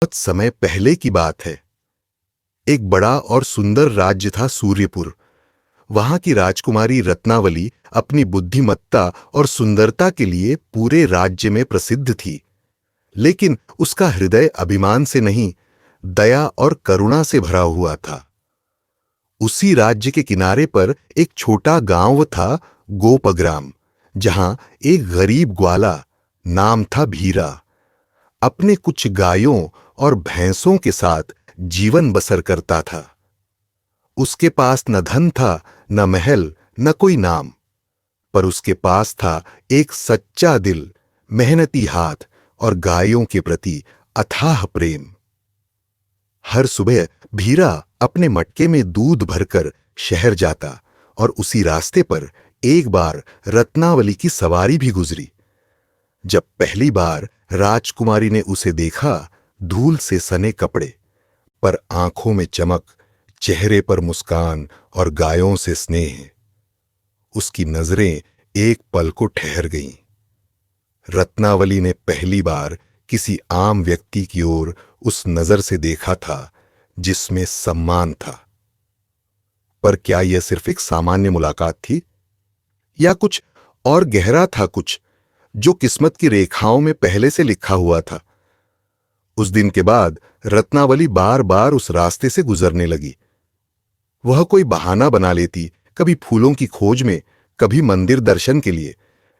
बहुत समय पहले की बात है। एक बड़ा और सुंदर राज्य था सूर्यपुर। वहां की राजकुमारी रत्नावली अपनी बुद्धिमत्ता और सुंदरता के लिए पूरे राज्य में प्रसिद्ध थी। लेकिन उसका हृदय अभिमान से नहीं, दया और करुणा से भरा हुआ था। उसी राज्य के किनारे पर एक छोटा गांव था, गोपग्राम, जहां एक गरीब ग्वाला, नाम था भीरा, अपने कुछ गायों और भैंसों के साथ जीवन बसर करता था। उसके पास न धन था, न महल, न कोई नाम, पर उसके पास था एक सच्चा दिल, मेहनती हाथ और गायों के प्रति अथाह प्रेम। हर सुबह भीरा अपने मटके में दूध भरकर शहर जाता और उसी रास्ते पर एक बार रत्नावली की सवारी भी गुजरी। जब पहली बार राजकुमारी ने उसे देखा, धूल से सने कपड़े, पर आंखों में चमक, चेहरे पर मुस्कान और गायों से स्नेह, उसकी नजरें एक पल को ठहर गईं। रत्नावली ने पहली बार किसी आम व्यक्ति की ओर उस नजर से देखा था जिसमें सम्मान था। पर क्या यह सिर्फ एक सामान्य मुलाकात थी, या कुछ और गहरा था, कुछ जो किस्मत की रेखाओं में पहले से लिखा हुआ था? उस दिन के बाद रत्नावली बार बार उस रास्ते से गुजरने लगी। वह कोई बहाना बना लेती, कभी फूलों की खोज में, कभी मंदिर दर्शन के लिए,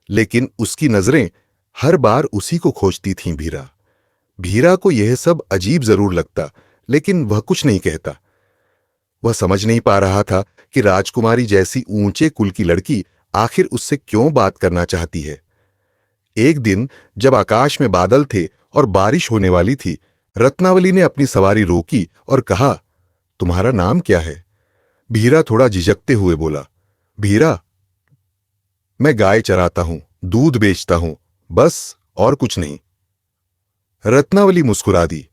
लेकिन उसकी नजरें हर बार उसी को खोजती थीं, भीरा। भीरा को यह सब अजीब जरूर लगता, लेकिन वह कुछ नहीं कहता। वह समझ नहीं पा रहा था कि राजकुमारी जैसी ऊंचे कुल की लड़की आखिर उससे क्यों बात करना चाहती है। एक दिन जब आकाश में बादल थे और बारिश होने वाली थी, रत्नावली ने अपनी सवारी रोकी और कहा, तुम्हारा नाम क्या है? भीरा थोड़ा झिझकते हुए बोला, भीरा, मैं गाय चराता हूं, दूध बेचता हूं, बस, और कुछ नहीं। रत्नावली मुस्कुरा दी।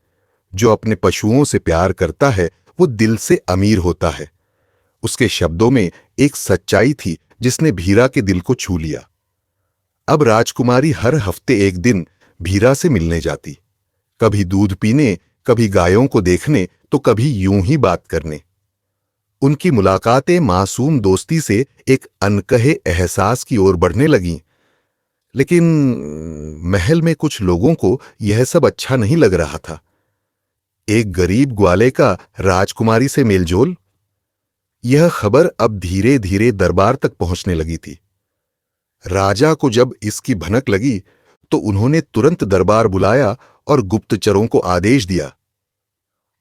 जो अपने पशुओं से प्यार करता है वो दिल से अमीर होता है। उसके शब्दों में एक सच्चाई थी जिसने भीरा के दिल को छू लिया। अब राजकुमारी हर हफ्ते एक दिन भीरा से मिलने जाती, कभी दूध पीने, कभी गायों को देखने, तो कभी यूं ही बात करने। उनकी मुलाकातें मासूम दोस्ती से एक अनकहे एहसास की ओर बढ़ने लगीं। लेकिन महल में कुछ लोगों को यह सब अच्छा नहीं लग रहा था। एक गरीब ग्वाले का राजकुमारी से मेलजोल, यह खबर अब धीरे धीरे दरबार तक पहुंचने लगी थी। राजा को जब इसकी भनक लगी तो उन्होंने तुरंत दरबार बुलाया और गुप्तचरों को आदेश दिया,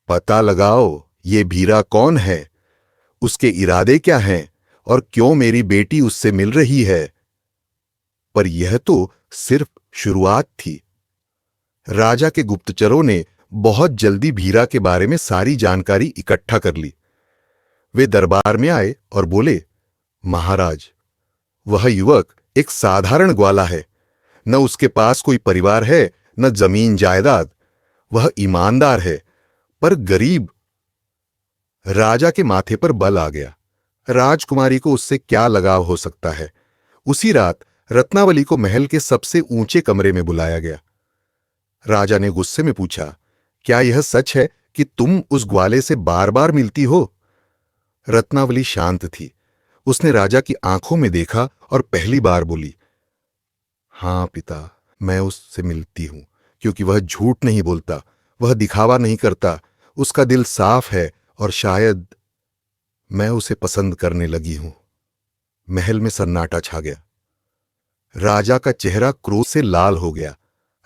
पता लगाओ ये भीरा कौन है, उसके इरादे क्या हैं और क्यों मेरी बेटी उससे मिल रही है। पर यह तो सिर्फ शुरुआत थी। राजा के गुप्तचरों ने बहुत जल्दी भीरा के बारे में सारी जानकारी इकट्ठा कर ली। वे दरबार में आए और बोले, महाराज, वह युवक एक साधारण ग्वाला है। न उसके पास कोई परिवार है, न जमीन जायदाद। वह ईमानदार है, पर गरीब। राजा के माथे पर बल आ गया। राजकुमारी को उससे क्या लगाव हो सकता है? उसी रात रत्नावली को महल के सबसे ऊंचे कमरे में बुलाया गया। राजा ने गुस्से में पूछा, क्या यह सच है कि तुम उस ग्वाले से बार बार मिलती हो? रत्नावली शांत थी। उसने राजा की आंखों में देखा और पहली बार बोली, हां पिता, मैं उससे मिलती हूं, क्योंकि वह झूठ नहीं बोलता, वह दिखावा नहीं करता, उसका दिल साफ है और शायद मैं उसे पसंद करने लगी हूं। महल में सन्नाटा छा गया। राजा का चेहरा क्रोध से लाल हो गया।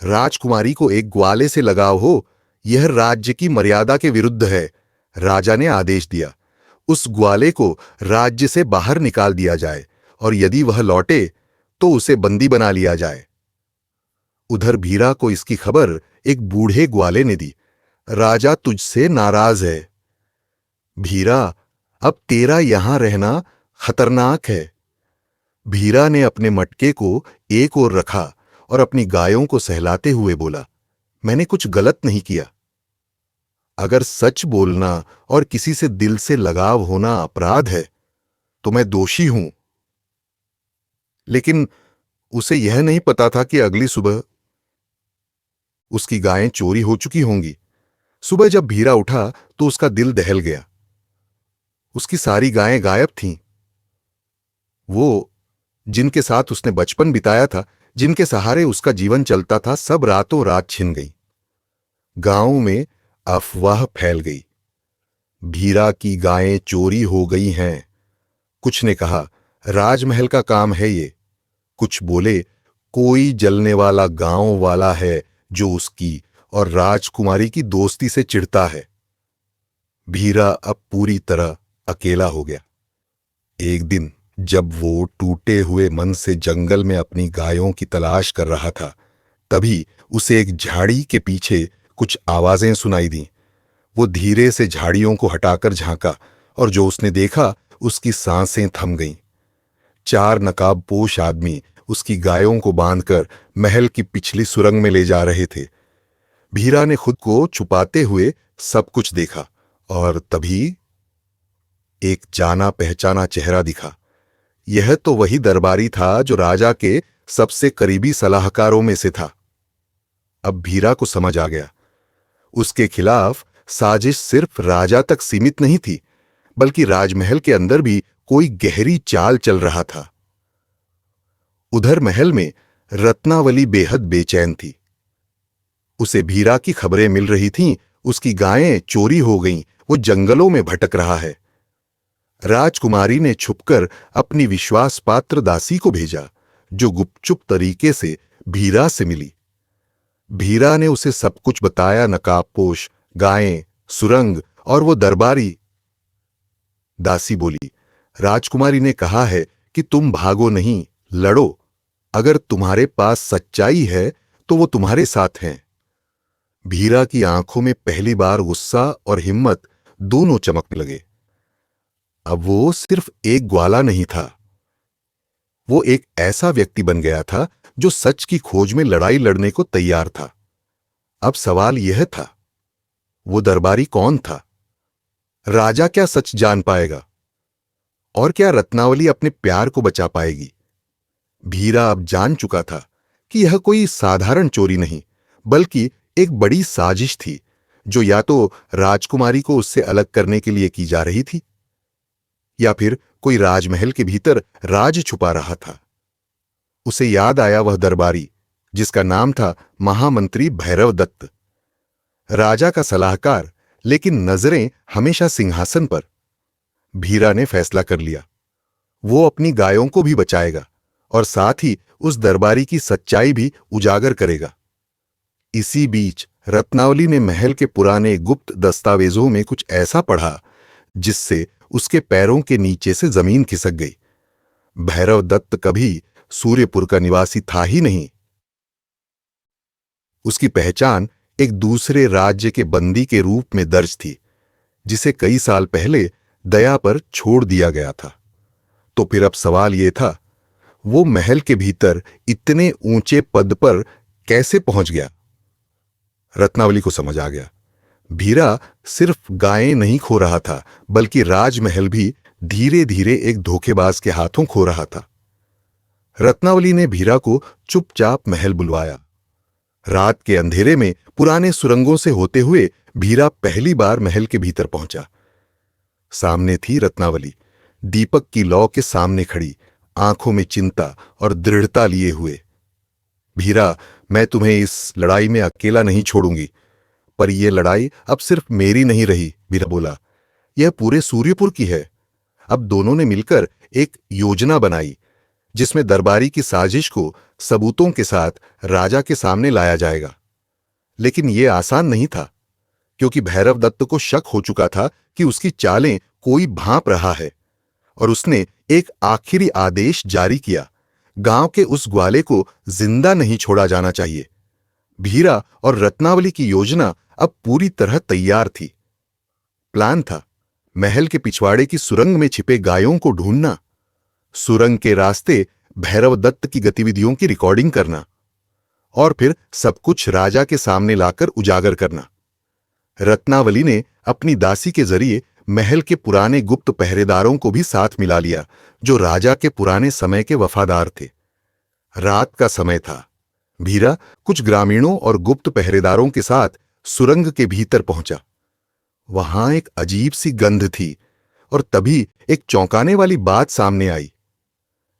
राजकुमारी को एक ग्वाले से लगाव हो, यह राज्य की मर्यादा के विरुद्ध है। राजा ने आदेश दिया, उस ग्वाले को राज्य से बाहर निकाल दिया जाए और यदि वह लौटे तो उसे बंदी बना लिया जाए। उधर भीरा को इसकी खबर एक बूढ़े ग्वाले ने दी, राजा तुझसे नाराज है। भीरा, अब तेरा यहां रहना खतरनाक है। भीरा ने अपने मटके को एक ओर रखा और अपनी गायों को सहलाते हुए बोला, मैंने कुछ गलत नहीं किया। अगर सच बोलना और किसी से दिल से लगाव होना अपराध है तो मैं दोषी हूं। लेकिन उसे यह नहीं पता था कि अगली सुबह उसकी गायें चोरी हो चुकी होंगी। सुबह जब भीरा उठा तो उसका दिल दहल गया। उसकी सारी गायें गायब थीं। वो जिनके साथ उसने बचपन बिताया था, जिनके सहारे उसका जीवन चलता था, सब रातों रात छिन गई। गांव में अफवाह फैल गई, भीरा की गायें चोरी हो गई हैं। कुछ ने कहा राजमहल का काम है ये, कुछ बोले कोई जलने वाला गांव वाला है जो उसकी और राजकुमारी की दोस्ती से चिढ़ता है। भीरा अब पूरी तरह अकेला हो गया। एक दिन जब वो टूटे हुए मन से जंगल में अपनी गायों की तलाश कर रहा था, तभी उसे एक झाड़ी के पीछे कुछ आवाजें सुनाई दीं। वो धीरे से झाड़ियों को हटाकर झांका और जो उसने देखा उसकी सांसें थम गईं। 4 नकाबपोश आदमी उसकी गायों को बांधकर महल की पिछली सुरंग में ले जा रहे थे। भीरा ने खुद को छुपाते हुए सब कुछ देखा और तभी एक जाना पहचाना चेहरा दिखा। यह तो वही दरबारी था जो राजा के सबसे करीबी सलाहकारों में से था। अब भीरा को समझ आ गया, उसके खिलाफ साजिश सिर्फ राजा तक सीमित नहीं थी, बल्कि राजमहल के अंदर भी कोई गहरी चाल चल रहा था। उधर महल में रत्नावली बेहद बेचैन थी। उसे भीरा की खबरें मिल रही थीं, उसकी गायें चोरी हो गईं, वो जंगलों में भटक रहा है। राजकुमारी ने छुपकर अपनी विश्वास पात्र दासी को भेजा, जो गुपचुप तरीके से भीरा से मिली। भीरा ने उसे सब कुछ बताया, नकाबपोश, गायें, सुरंग और वो दरबारी। दासी बोली, राजकुमारी ने कहा है कि तुम भागो नहीं, लड़ो। अगर तुम्हारे पास सच्चाई है तो वो तुम्हारे साथ हैं। भीरा की आंखों में पहली बार गुस्सा और हिम्मत दोनों चमकने लगे। अब वो सिर्फ एक ग्वाला नहीं था, वो एक ऐसा व्यक्ति बन गया था जो सच की खोज में लड़ाई लड़ने को तैयार था। अब सवाल यह था, वो दरबारी कौन था? राजा क्या सच जान पाएगा? और क्या रत्नावली अपने प्यार को बचा पाएगी? भीरा अब जान चुका था कि यह कोई साधारण चोरी नहीं, बल्कि एक बड़ी साजिश थी, जो या तो राजकुमारी को उससे अलग करने के लिए की जा रही थी, या फिर कोई राजमहल के भीतर राज छुपा रहा था। उसे याद आया वह दरबारी जिसका नाम था महामंत्री भैरव दत्त। राजा का सलाहकार, लेकिन नजरें हमेशा सिंहासन पर। भीरा ने फैसला कर लिया, वो अपनी गायों को भी बचाएगा और साथ ही उस दरबारी की सच्चाई भी उजागर करेगा। इसी बीच रत्नावली ने महल के पुराने गुप्त दस्तावेजों में कुछ ऐसा पढ़ा जिससे उसके पैरों के नीचे से जमीन खिसक गई। भैरव दत्त कभी सूर्यपुर का निवासी था ही नहीं। उसकी पहचान एक दूसरे राज्य के बंदी के रूप में दर्ज थी, जिसे कई साल पहले दया पर छोड़ दिया गया था। तो फिर अब सवाल यह था, वो महल के भीतर इतने ऊंचे पद पर कैसे पहुंच गया? रत्नावली को समझ आ गया, भीरा सिर्फ गायें नहीं खो रहा था, बल्कि राजमहल भी धीरे धीरे एक धोखेबाज के हाथों खो रहा था। रत्नावली ने भीरा को चुपचाप महल बुलवाया। रात के अंधेरे में पुराने सुरंगों से होते हुए भीरा पहली बार महल के भीतर पहुंचा। सामने थी रत्नावली, दीपक की लौ के सामने खड़ी, आंखों में चिंता और दृढ़ता लिए हुए। भीरा, मैं तुम्हें इस लड़ाई में अकेला नहीं छोड़ूंगी, पर यह लड़ाई अब सिर्फ मेरी नहीं रही, भीरा बोला, यह पूरे सूर्यपुर की है। अब दोनों ने मिलकर एक योजना बनाई जिसमें दरबारी की साजिश को सबूतों के साथ राजा के सामने लाया जाएगा। लेकिन यह आसान नहीं था, क्योंकि भैरव दत्त को शक हो चुका था कि उसकी चालें कोई भांप रहा है, और उसने एक आखिरी आदेश जारी किया, गांव के उस ग्वाले को जिंदा नहीं छोड़ा जाना चाहिए। भीरा और रत्नावली की योजना अब पूरी तरह तैयार थी। प्लान था, महल के पिछवाड़े की सुरंग में छिपे गायों को ढूंढना, सुरंग के रास्ते भैरव दत्त की गतिविधियों की रिकॉर्डिंग करना, और फिर सब कुछ राजा के सामने लाकर उजागर करना। रत्नावली ने अपनी दासी के जरिए महल के पुराने गुप्त पहरेदारों को भी साथ मिला लिया, जो राजा के पुराने समय के वफादार थे। रात का समय था। भीरा कुछ ग्रामीणों और गुप्त पहरेदारों के साथ सुरंग के भीतर पहुंचा। वहां एक अजीब सी गंध थी और तभी एक चौंकाने वाली बात सामने आई।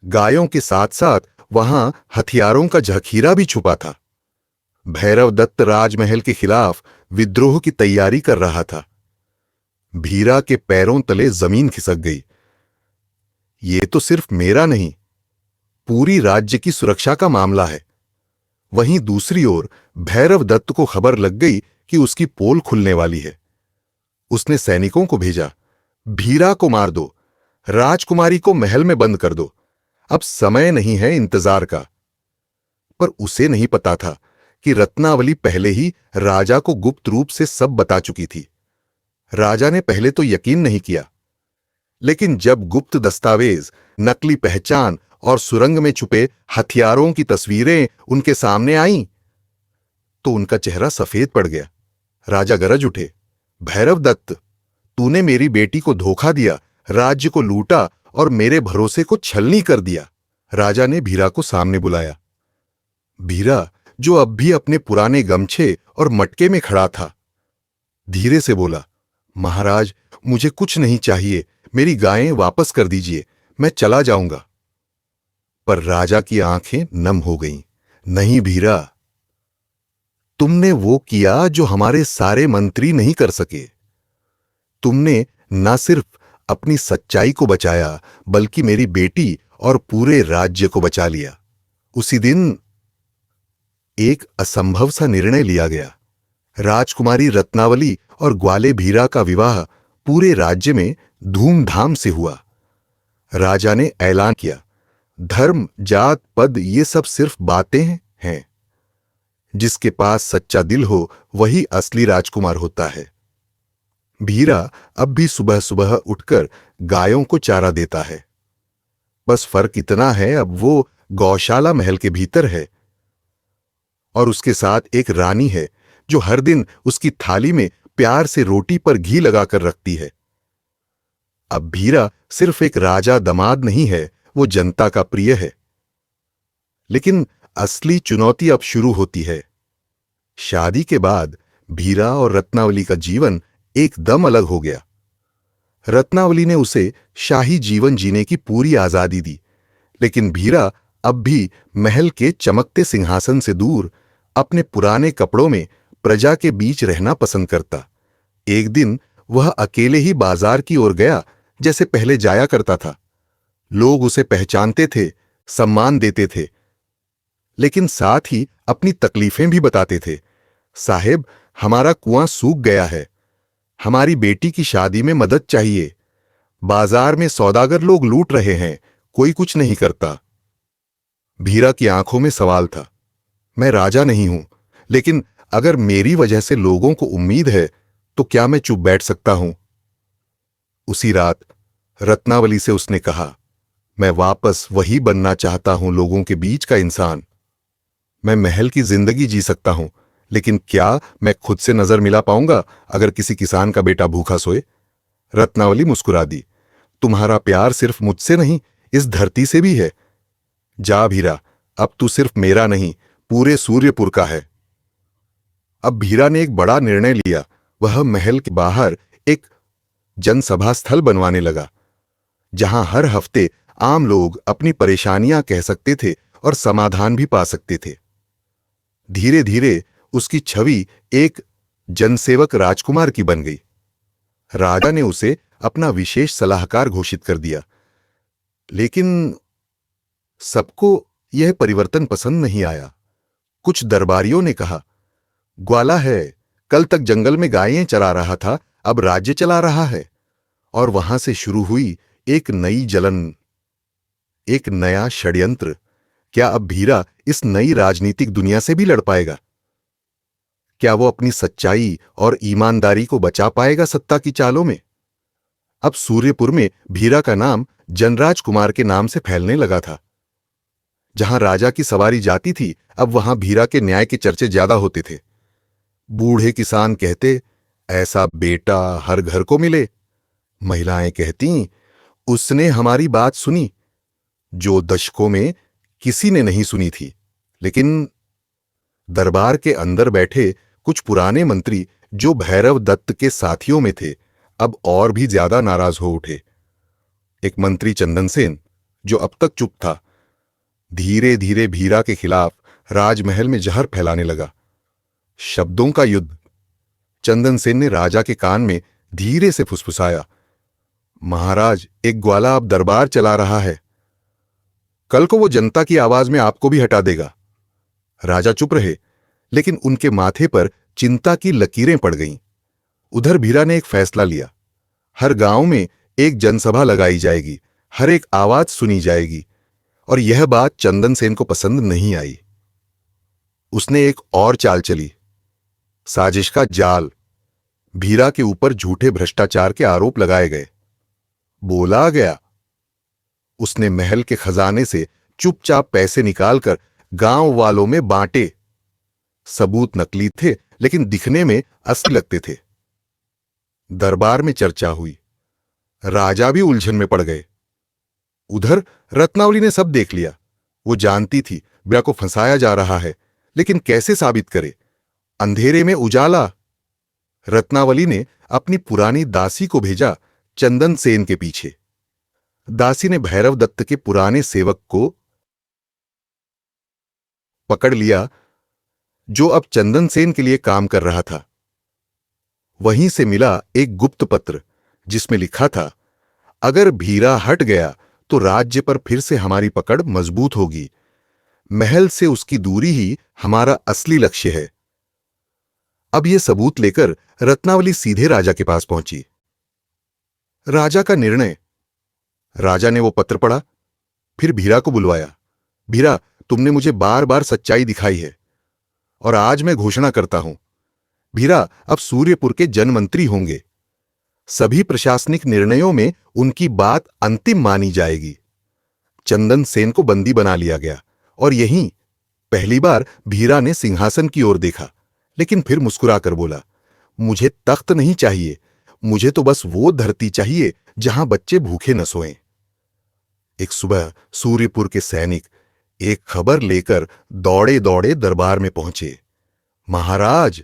गायों के साथ साथ वहां हथियारों का जखीरा भी छुपा था। भैरव दत्त राजमहल के खिलाफ विद्रोह की तैयारी कर रहा था। भीरा के पैरों तले जमीन खिसक गई। ये तो सिर्फ मेरा नहीं, पूरी राज्य की सुरक्षा का मामला है। वहीं दूसरी ओर भैरव दत्त को खबर लग गई कि उसकी पोल खुलने वाली है। उसने सैनिकों को भेजा, भीरा को मार दो, राजकुमारी को महल में बंद कर दो, अब समय नहीं है इंतजार का। पर उसे नहीं पता था कि रत्नावली पहले ही राजा को गुप्त रूप से सब बता चुकी थी। राजा ने पहले तो यकीन नहीं किया, लेकिन जब गुप्त दस्तावेज, नकली पहचान और सुरंग में छुपे हथियारों की तस्वीरें उनके सामने आईं, तो उनका चेहरा सफेद पड़ गया। राजा गरज उठे, भैरव दत्त, तूने मेरी बेटी को धोखा दिया, राज्य को लूटा और मेरे भरोसे को छलनी कर दिया। राजा ने भीरा को सामने बुलाया। भीरा, जो अब भी अपने पुराने गमछे और मटके में खड़ा था, धीरे से बोला, महाराज, मुझे कुछ नहीं चाहिए, मेरी गायें वापस कर दीजिए, मैं चला जाऊंगा। पर राजा की आंखें नम हो गईं। नहीं भीरा, तुमने वो किया जो हमारे सारे मंत्री नहीं कर सके। तुमने न सिर्फ अपनी सच्चाई को बचाया, बल्कि मेरी बेटी और पूरे राज्य को बचा लिया। उसी दिन एक असंभव सा निर्णय लिया गया। राजकुमारी रत्नावली और ग्वाले भीरा का विवाह पूरे राज्य में धूमधाम से हुआ। राजा ने ऐलान किया, धर्म, जात, पद ये सब सिर्फ बातें हैं। जिसके पास सच्चा दिल हो वही असली राजकुमार होता है। भीरा अब भी सुबह सुबह उठकर गायों को चारा देता है। बस फर्क इतना है, अब वो गौशाला महल के भीतर है और उसके साथ एक रानी है जो हर दिन उसकी थाली में प्यार से रोटी पर घी लगाकर रखती है। अब भीरा सिर्फ एक राजा दमाद नहीं है, वो जनता का प्रिय है। लेकिन असली चुनौती अब शुरू होती है। शादी के बाद भीरा और रत्नावली का जीवन एकदम अलग हो गया। रत्नावली ने उसे शाही जीवन जीने की पूरी आजादी दी, लेकिन भीरा अब भी महल के चमकते सिंहासन से दूर अपने पुराने कपड़ों में प्रजा के बीच रहना पसंद करता। एक दिन वह अकेले ही बाजार की ओर गया, जैसे पहले जाया करता था। लोग उसे पहचानते थे, सम्मान देते थे, लेकिन साथ ही अपनी तकलीफें भी बताते थे। साहेब, हमारा कुआं सूख गया है, हमारी बेटी की शादी में मदद चाहिए, बाजार में सौदागर लोग लूट रहे हैं, कोई कुछ नहीं करता। भीरा की आंखों में सवाल था। मैं राजा नहीं हूं, लेकिन अगर मेरी वजह से लोगों को उम्मीद है तो क्या मैं चुप बैठ सकता हूं? उसी रात रत्नावली से उसने कहा, मैं वापस वही बनना चाहता हूं, लोगों के बीच का इंसान। मैं महल की जिंदगी जी सकता हूं, लेकिन क्या मैं खुद से नजर मिला पाऊंगा अगर किसी किसान का बेटा भूखा सोए? रत्नावली मुस्कुरा दी, तुम्हारा प्यार सिर्फ मुझसे नहीं, इस धरती से भी है। जा भीरा, अब तू सिर्फ मेरा नहीं, पूरे सूर्यपुर का है। अब भीरा ने एक बड़ा निर्णय लिया। वह महल के बाहर एक जनसभा स्थल बनवाने लगा, जहां हर हफ्ते आम लोग अपनी परेशानियां कह सकते थे और समाधान भी पा सकते थे। धीरे धीरे उसकी छवि एक जनसेवक राजकुमार की बन गई। राजा ने उसे अपना विशेष सलाहकार घोषित कर दिया, लेकिन सबको यह परिवर्तन पसंद नहीं आया। कुछ दरबारियों ने कहा, ग्वाला है, कल तक जंगल में गायें चरा रहा था, अब राज्य चला रहा है। और वहां से शुरू हुई एक नई जलन, एक नया षड्यंत्र। क्या अब भीरा इस नई राजनीतिक दुनिया से भी लड़ पाएगा? क्या वो अपनी सच्चाई और ईमानदारी को बचा पाएगा सत्ता की चालों में? अब सूर्यपुर में भीरा का नाम जनराज कुमार के नाम से फैलने लगा था। जहां राजा की सवारी जाती थी, अब वहां भीरा के न्याय के चर्चे ज्यादा होते थे। बूढ़े किसान कहते, ऐसा बेटा हर घर को मिले। महिलाएं कहती, उसने हमारी बात सुनी, जो दशकों में किसी ने नहीं सुनी थी। लेकिन दरबार के अंदर बैठे कुछ पुराने मंत्री जो भैरव दत्त के साथियों में थे अब और भी ज्यादा नाराज हो उठे। एक मंत्री चंदन सेन, जो अब तक चुप था, धीरे धीरे भीरा के खिलाफ राजमहल में जहर फैलाने लगा। शब्दों का युद्ध। चंदन सेन ने राजा के कान में धीरे से फुसफुसाया, महाराज, एक ग्वाला अब दरबार चला रहा है। कल को वो जनता की आवाज में आपको भी हटा देगा। राजा चुप रहे, लेकिन उनके माथे पर चिंता की लकीरें पड़ गईं। उधर भीरा ने एक फैसला लिया। हर गांव में एक जनसभा लगाई जाएगी, हर एक आवाज सुनी जाएगी। और यह बात चंदन सेन को पसंद नहीं आई। उसने एक और चाल चली, साजिश का जाल। भीरा के ऊपर झूठे भ्रष्टाचार के आरोप लगाए गए। बोला गया। उसने महल के खजाने से चुपचाप पैसे निकालकर गांव वालों में बांटे। सबूत नकली थे, लेकिन दिखने में असली लगते थे। दरबार में चर्चा हुई। राजा भी उलझन में पड़ गए। उधर रत्नावली ने सब देख लिया। वो जानती थी ब्या को फंसाया जा रहा है, लेकिन कैसे साबित करे? अंधेरे में उजाला। रत्नावली ने अपनी पुरानी दासी को भेजा चंदन सेन के पीछे। दासी ने भैरव दत्त के पुराने सेवक को पकड़ लिया, जो अब चंदन सेन के लिए काम कर रहा था। वहीं से मिला एक गुप्त पत्र, जिसमें लिखा था, अगर भीरा हट गया तो राज्य पर फिर से हमारी पकड़ मजबूत होगी। महल से उसकी दूरी ही हमारा असली लक्ष्य है। अब यह सबूत लेकर रत्नावली सीधे राजा के पास पहुंची। राजा का निर्णय। राजा ने वो पत्र पढ़ा, फिर भीरा को बुलवाया। भीरा, तुमने मुझे बार बार सच्चाई दिखाई है, और आज मैं घोषणा करता हूं, भीरा अब सूर्यपुर के जनमंत्री होंगे। सभी प्रशासनिक निर्णयों में उनकी बात अंतिम मानी जाएगी। चंदन सेन को बंदी बना लिया गया, और यहीं पहली बार भीरा ने सिंहासन की ओर देखा, लेकिन फिर मुस्कुराकर बोला, मुझे तख्त नहीं चाहिए, मुझे तो बस वो धरती चाहिए जहां बच्चे भूखे न सोएं। एक सुबह सूर्यपुर के सैनिक एक खबर लेकर दौड़े दौड़े दरबार में पहुंचे। महाराज,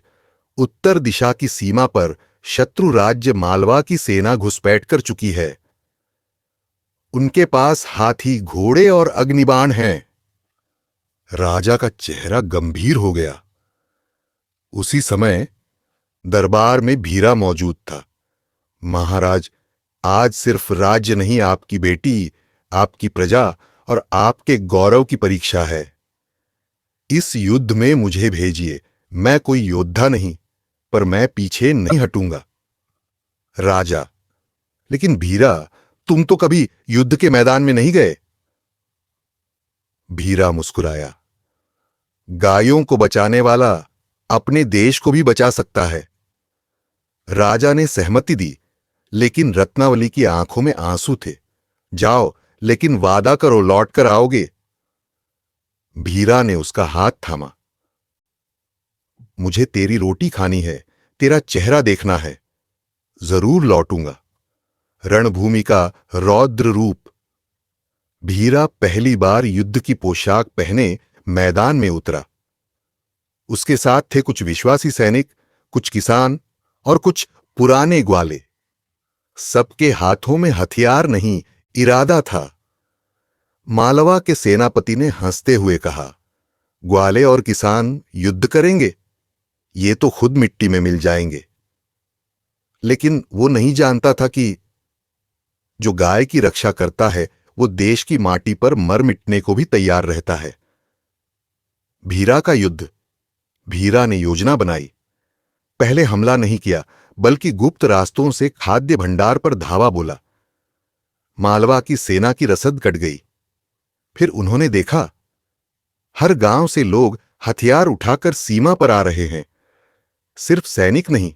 उत्तर दिशा की सीमा पर शत्रु राज्य मालवा की सेना घुसपैठ कर चुकी है। उनके पास हाथी, घोड़े और अग्निबाण हैं। राजा का चेहरा गंभीर हो गया। उसी समय दरबार में भीरा मौजूद था। महाराज, आज सिर्फ राज्य नहीं, आपकी बेटी, आपकी प्रजा और आपके गौरव की परीक्षा है। इस युद्ध में मुझे भेजिए। मैं कोई योद्धा नहीं, पर मैं पीछे नहीं हटूंगा। राजा, लेकिन भीरा, तुम तो कभी युद्ध के मैदान में नहीं गए। भीरा मुस्कुराया, गायों को बचाने वाला अपने देश को भी बचा सकता है। राजा ने सहमति दी, लेकिन रत्नावली की आंखों में आंसू थे। जाओ, लेकिन वादा करो लौट कर आओगे। भीरा ने उसका हाथ थामा। मुझे तेरी रोटी खानी है, तेरा चेहरा देखना है। जरूर लौटूंगा। रणभूमि का रौद्र रूप। भीरा पहली बार युद्ध की पोशाक पहने मैदान में उतरा। उसके साथ थे कुछ विश्वासी सैनिक, कुछ किसान और कुछ पुराने ग्वाले। सबके हाथों में हथियार नहीं, इरादा था। मालवा के सेनापति ने हंसते हुए कहा, ग्वाले और किसान युद्ध करेंगे? ये तो खुद मिट्टी में मिल जाएंगे। लेकिन वो नहीं जानता था कि जो गाय की रक्षा करता है, वो देश की माटी पर मर मिटने को भी तैयार रहता है। भीरा का युद्ध। भीरा ने योजना बनाई। पहले हमला नहीं किया, बल्कि गुप्त रास्तों से खाद्य भंडार पर धावा बोला। मालवा की सेना की रसद कट गई। फिर उन्होंने देखा, हर गांव से लोग हथियार उठाकर सीमा पर आ रहे हैं। सिर्फ सैनिक नहीं,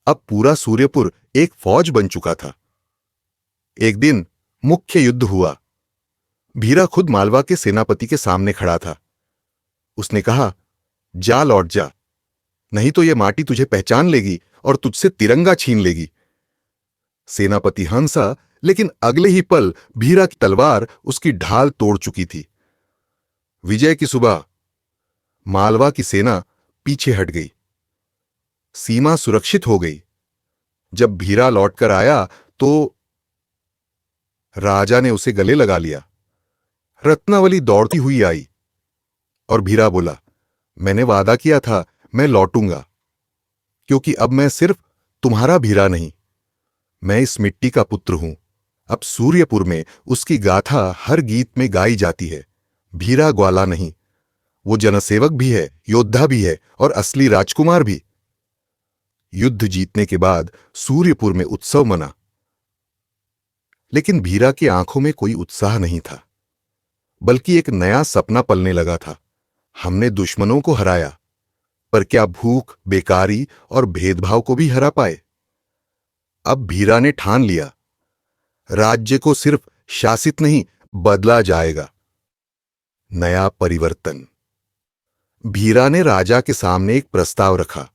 अब पूरा सूर्यपुर एक फौज बन चुका था। एक दिन मुख्य युद्ध हुआ। भीरा खुद मालवा के सेनापति के सामने खड़ा था। उसने कहा, जा लौट जा, नहीं तो यह माटी तुझे पहचान लेगी और तुझसे तिरंगा छीन लेगी। सेनापति हंसा, लेकिन अगले ही पल भीरा की तलवार उसकी ढाल तोड़ चुकी थी। विजय की सुबह। मालवा की सेना पीछे हट गई। सीमा सुरक्षित हो गई। जब भीरा लौटकर आया तो राजा ने उसे गले लगा लिया। रत्नावली दौड़ती हुई आई और भीरा बोला, मैंने वादा किया था मैं लौटूंगा, क्योंकि अब मैं सिर्फ तुम्हारा भीरा नहीं, मैं इस मिट्टी का पुत्र हूं। अब सूर्यपुर में उसकी गाथा हर गीत में गाई जाती है। भीरा ग्वाला नहीं, वो जनसेवक भी है, योद्धा भी है और असली राजकुमार भी। युद्ध जीतने के बाद सूर्यपुर में उत्सव मना, लेकिन भीरा की आंखों में कोई उत्साह नहीं था, बल्कि एक नया सपना पलने लगा था। हमने दुश्मनों को हराया, पर क्या भूख, बेकारी और भेदभाव को भी हरा पाए? अब भीरा ने ठान लिया, राज्य को सिर्फ शासित नहीं बदला जाएगा। नया परिवर्तन। भीरा ने राजा के सामने एक प्रस्ताव रखा।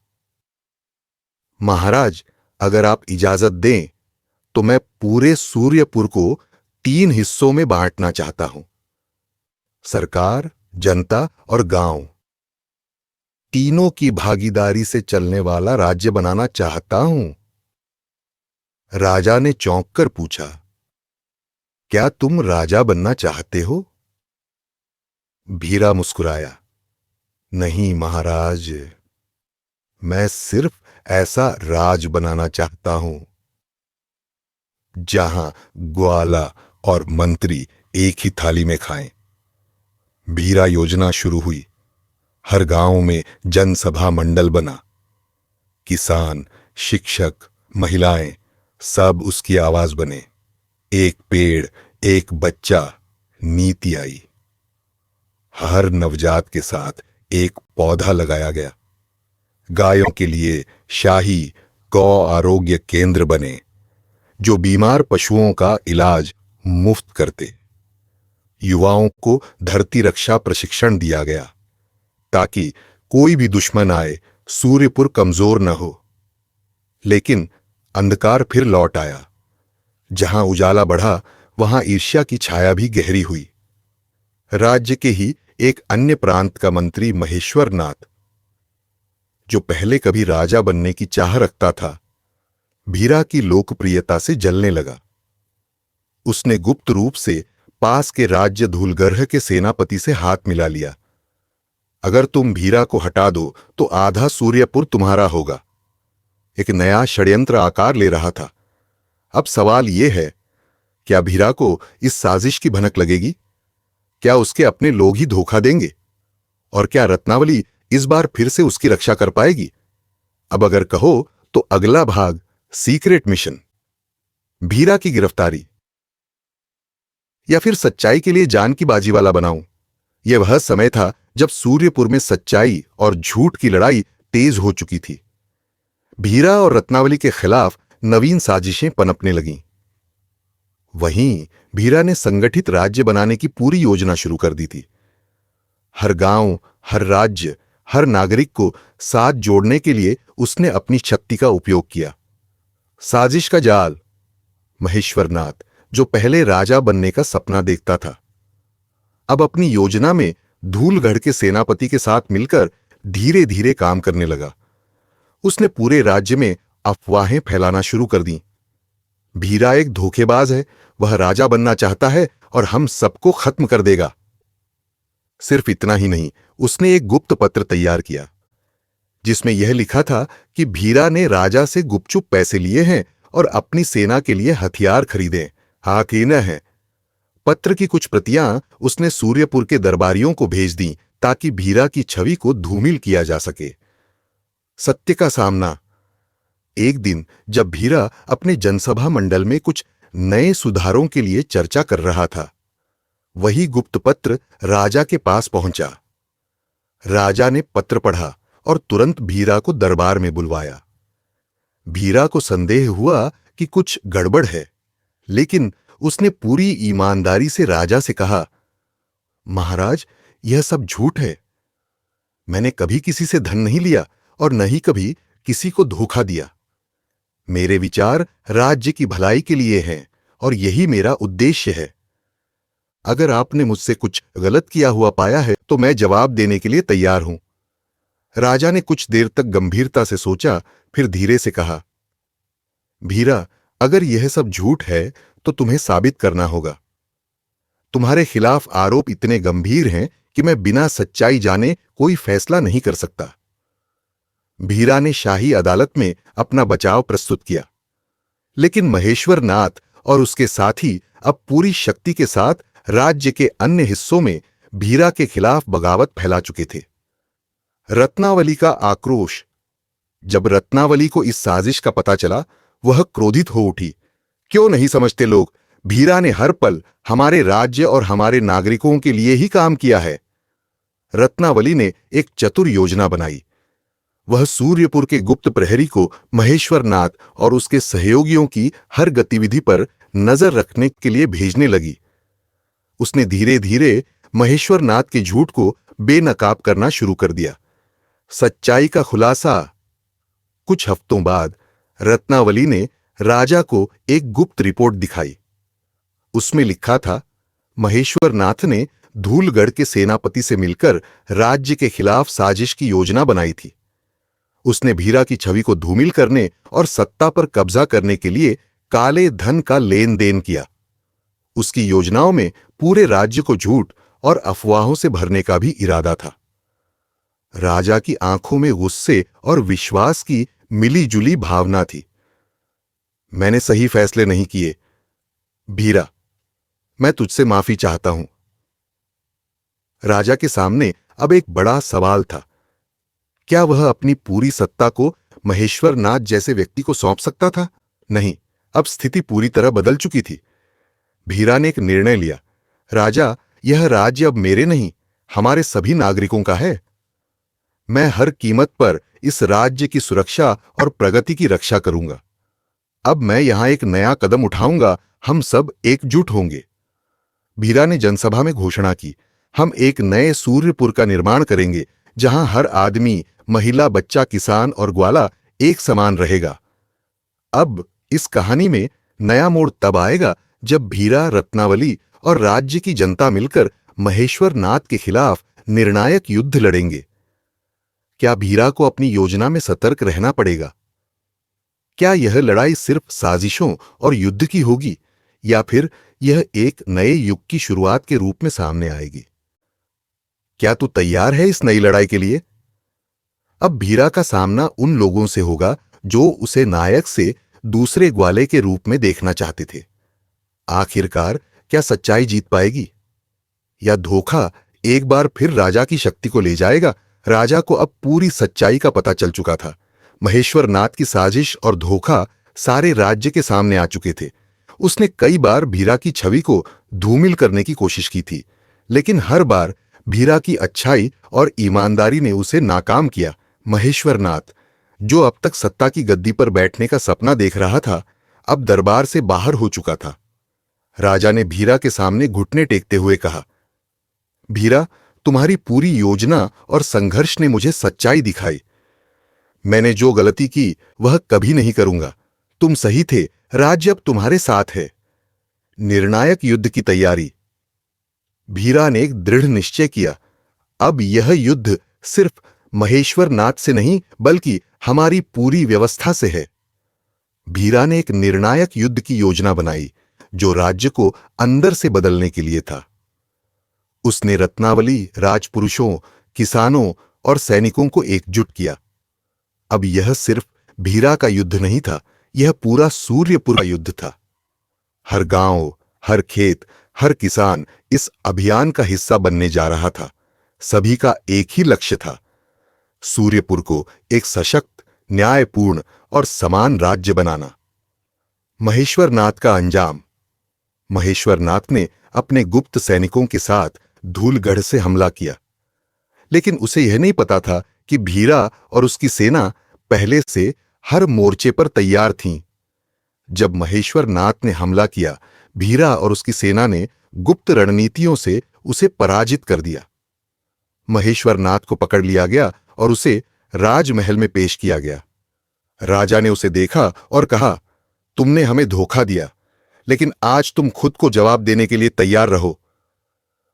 महाराज, अगर आप इजाजत दें तो मैं पूरे सूर्यपुर को 3 हिस्सों में बांटना चाहता हूं। सरकार, जनता और गांव, तीनों की भागीदारी से चलने वाला राज्य बनाना चाहता हूं। राजा ने चौंक कर पूछा, क्या तुम राजा बनना चाहते हो? भीरा मुस्कुराया, नहीं महाराज, मैं सिर्फ ऐसा राज बनाना चाहता हूं जहां ग्वाला और मंत्री एक ही थाली में खाएं। भीरा योजना शुरू हुई। हर गांव में जनसभा मंडल बना। किसान, शिक्षक, महिलाएं सब उसकी आवाज बने। एक पेड़, एक बच्चा नीति आई। हर नवजात के साथ एक पौधा लगाया गया। गायों के लिए शाही गौ आरोग्य केंद्र बने, जो बीमार पशुओं का इलाज मुफ्त करते। युवाओं को धरती रक्षा प्रशिक्षण दिया गया, ताकि कोई भी दुश्मन आए सूर्यपुर कमजोर न हो। लेकिन अंधकार फिर लौट आया। जहां उजाला बढ़ा, वहां ईर्ष्या की छाया भी गहरी हुई। राज्य के ही एक अन्य प्रांत का मंत्री महेश्वर नाथ, जो पहले कभी राजा बनने की चाह रखता था, भीरा की लोकप्रियता से जलने लगा। उसने गुप्त रूप से पास के राज्य धूलगर्ह के सेनापति से हाथ मिला लिया। अगर तुम भीरा को हटा दो तो आधा सूर्यपुर तुम्हारा होगा। एक नया षड्यंत्र आकार ले रहा था। अब सवाल यह है, क्या भीरा को इस साजिश की भनक लगेगी? क्या उसके अपने लोग ही धोखा देंगे? और क्या रत्नावली इस बार फिर से उसकी रक्षा कर पाएगी? अब अगर कहो तो अगला भाग, सीक्रेट मिशन, भीरा की गिरफ्तारी, या फिर सच्चाई के लिए जान की बाजी वाला बनाऊं। यह वह समय था जब सूर्यपुर में सच्चाई और झूठ की लड़ाई तेज हो चुकी थी। भीरा और रत्नावली के खिलाफ नवीन साजिशें पनपने लगीं। वहीं भीरा ने संगठित राज्य बनाने की पूरी योजना शुरू कर दी थी। हर गांव, हर राज्य, हर नागरिक को साथ जोड़ने के लिए उसने अपनी शक्ति का उपयोग किया। साजिश का जाल। महेश्वरनाथ, जो पहले राजा बनने का सपना देखता था, अब अपनी योजना में धूलगढ़ के सेनापति के साथ मिलकर धीरे धीरे काम करने लगा। उसने पूरे राज्य में अफवाहें फैलाना शुरू कर दी। भीरा एक धोखेबाज है, वह राजा बनना चाहता है और हम सबको खत्म कर देगा। सिर्फ इतना ही नहीं, उसने एक गुप्त पत्र तैयार किया, जिसमें यह लिखा था कि भीरा ने राजा से गुपचुप पैसे लिए हैं और अपनी सेना के लिए हथियार खरीदे। हाँ कि न है। पत्र की कुछ प्रतियां उसने सूर्यपुर के दरबारियों को भेज दी, ताकि भीरा की छवि को धूमिल किया जा सके। सत्य का सामना। एक दिन जब भीरा अपने जनसभा मंडल में कुछ नए सुधारों के लिए चर्चा कर रहा था, वही गुप्त पत्र राजा के पास पहुंचा। राजा ने पत्र पढ़ा और तुरंत भीरा को दरबार में बुलवाया। भीरा को संदेह हुआ कि कुछ गड़बड़ है, लेकिन उसने पूरी ईमानदारी से राजा से कहा, महाराज, यह सब झूठ है। मैंने कभी किसी से धन नहीं लिया और न ही कभी किसी को धोखा दिया। मेरे विचार राज्य की भलाई के लिए हैं और यही मेरा उद्देश्य है। अगर आपने मुझसे कुछ गलत किया हुआ पाया है तो मैं जवाब देने के लिए तैयार हूं। राजा ने कुछ देर तक गंभीरता से सोचा, फिर धीरे से कहा, भीरा, अगर यह सब झूठ है तो तुम्हें साबित करना होगा। तुम्हारे खिलाफ आरोप इतने गंभीर हैं कि मैं बिना सच्चाई जाने कोई फैसला नहीं कर सकता। भीरा ने शाही अदालत में अपना बचाव प्रस्तुत किया, लेकिन महेश्वर नाथ और उसके साथी अब पूरी शक्ति के साथ राज्य के अन्य हिस्सों में भीरा के खिलाफ बगावत फैला चुके थे। रत्नावली का आक्रोश। जब रत्नावली को इस साजिश का पता चला, वह क्रोधित हो उठी। क्यों नहीं समझते लोग, भीरा ने हर पल हमारे राज्य और हमारे नागरिकों के लिए ही काम किया है। रत्नावली ने एक चतुर योजना बनाई। वह सूर्यपुर के गुप्त प्रहरी को महेश्वर नाथ और उसके सहयोगियों की हर गतिविधि पर नजर रखने के लिए भेजने लगी। उसने धीरे धीरे महेश्वर नाथ के झूठ को बेनकाब करना शुरू कर दिया। सच्चाई का खुलासा। कुछ हफ्तों बाद रत्नावली ने राजा को एक गुप्त रिपोर्ट दिखाई। उसमें लिखा था, महेश्वर नाथ ने धूलगढ़ के सेनापति से मिलकर राज्य के खिलाफ साजिश की योजना बनाई थी। उसने भीरा की छवि को धूमिल करने और सत्ता पर कब्जा करने के लिए काले धन का लेन देन किया। उसकी योजनाओं में पूरे राज्य को झूठ और अफवाहों से भरने का भी इरादा था। राजा की आंखों में गुस्से और विश्वास की मिलीजुली भावना थी। मैंने सही फैसले नहीं किए। भीरा, मैं तुझसे माफी चाहता हूं। राजा के सामने अब एक बड़ा सवाल था। क्या वह अपनी पूरी सत्ता को महेश्वर नाथ जैसे व्यक्ति को सौंप सकता था? नहीं, अब स्थिति पूरी तरह बदल चुकी थी। भीरा ने एक निर्णय लिया, राजा, यह राज्य अब मेरे नहीं, हमारे सभी नागरिकों का है। मैं हर कीमत पर इस राज्य की सुरक्षा और प्रगति की रक्षा करूंगा। अब मैं यहां एक नया कदम उठाऊंगा, हम सब एकजुट होंगे। भीरा ने जनसभा में घोषणा की, हम एक नए सूर्यपुर का निर्माण करेंगे, जहां हर आदमी, महिला, बच्चा, किसान और ग्वाला एक समान रहेगा। अब इस कहानी में नया मोड़ तब आएगा जब भीरा, रत्नावली और राज्य की जनता मिलकर महेश्वर नाथ के खिलाफ निर्णायक युद्ध लड़ेंगे। क्या भीरा को अपनी योजना में सतर्क रहना पड़ेगा? क्या यह लड़ाई सिर्फ साजिशों और युद्ध की होगी, या फिर यह एक नए युग की शुरुआत के रूप में सामने आएगी? क्या तू तैयार है इस नई लड़ाई के लिए? अब भीरा का सामना उन लोगों से होगा जो उसे नायक से दूसरे ग्वाले के रूप में देखना चाहते थे। आखिरकार क्या सच्चाई जीत पाएगी, या धोखा एक बार फिर राजा की शक्ति को ले जाएगा? राजा को अब पूरी सच्चाई का पता चल चुका था। महेश्वर नाथ की साजिश और धोखा सारे राज्य के सामने आ चुके थे। उसने कई बार भीरा की छवि को धूमिल करने की कोशिश की थी, लेकिन हर बार भीरा की अच्छाई और ईमानदारी ने उसे नाकाम किया। महेश्वर नाथ, जो अब तक सत्ता की गद्दी पर बैठने का सपना देख रहा था, अब दरबार से बाहर हो चुका था। राजा ने भीरा के सामने घुटने टेकते हुए कहा, भीरा, तुम्हारी पूरी योजना और संघर्ष ने मुझे सच्चाई दिखाई। मैंने जो गलती की वह कभी नहीं करूंगा। तुम सही थे, राज्य अब तुम्हारे साथ है। निर्णायक युद्ध की तैयारी। भीरा ने एक दृढ़ निश्चय किया, अब यह युद्ध सिर्फ महेश्वर नाथ से नहीं बल्कि हमारी पूरी व्यवस्था से है। भीरा ने एक निर्णायक युद्ध की योजना बनाई जो राज्य को अंदर से बदलने के लिए था। उसने रत्नावली, राजपुरुषों, किसानों और सैनिकों को एकजुट किया। अब यह सिर्फ भीरा का युद्ध नहीं था, यह पूरा सूर्यपुर का युद्ध था। हर गांव, हर खेत, हर किसान इस अभियान का हिस्सा बनने जा रहा था। सभी का एक ही लक्ष्य था, सूर्यपुर को एक सशक्त, न्यायपूर्ण और समान राज्य बनाना। महेश्वर नाथ का अंजाम। महेश्वर नाथ ने अपने गुप्त सैनिकों के साथ धूलगढ़ से हमला किया, लेकिन उसे यह नहीं पता था कि भीरा और उसकी सेना पहले से हर मोर्चे पर तैयार थीं। जब महेश्वर नाथ ने हमला किया, भीरा और उसकी सेना ने गुप्त रणनीतियों से उसे पराजित कर दिया। महेश्वर नाथ को पकड़ लिया गया और उसे राजमहल में पेश किया गया। राजा ने उसे देखा और कहा, तुमने हमें धोखा दिया, लेकिन आज तुम खुद को जवाब देने के लिए तैयार रहो।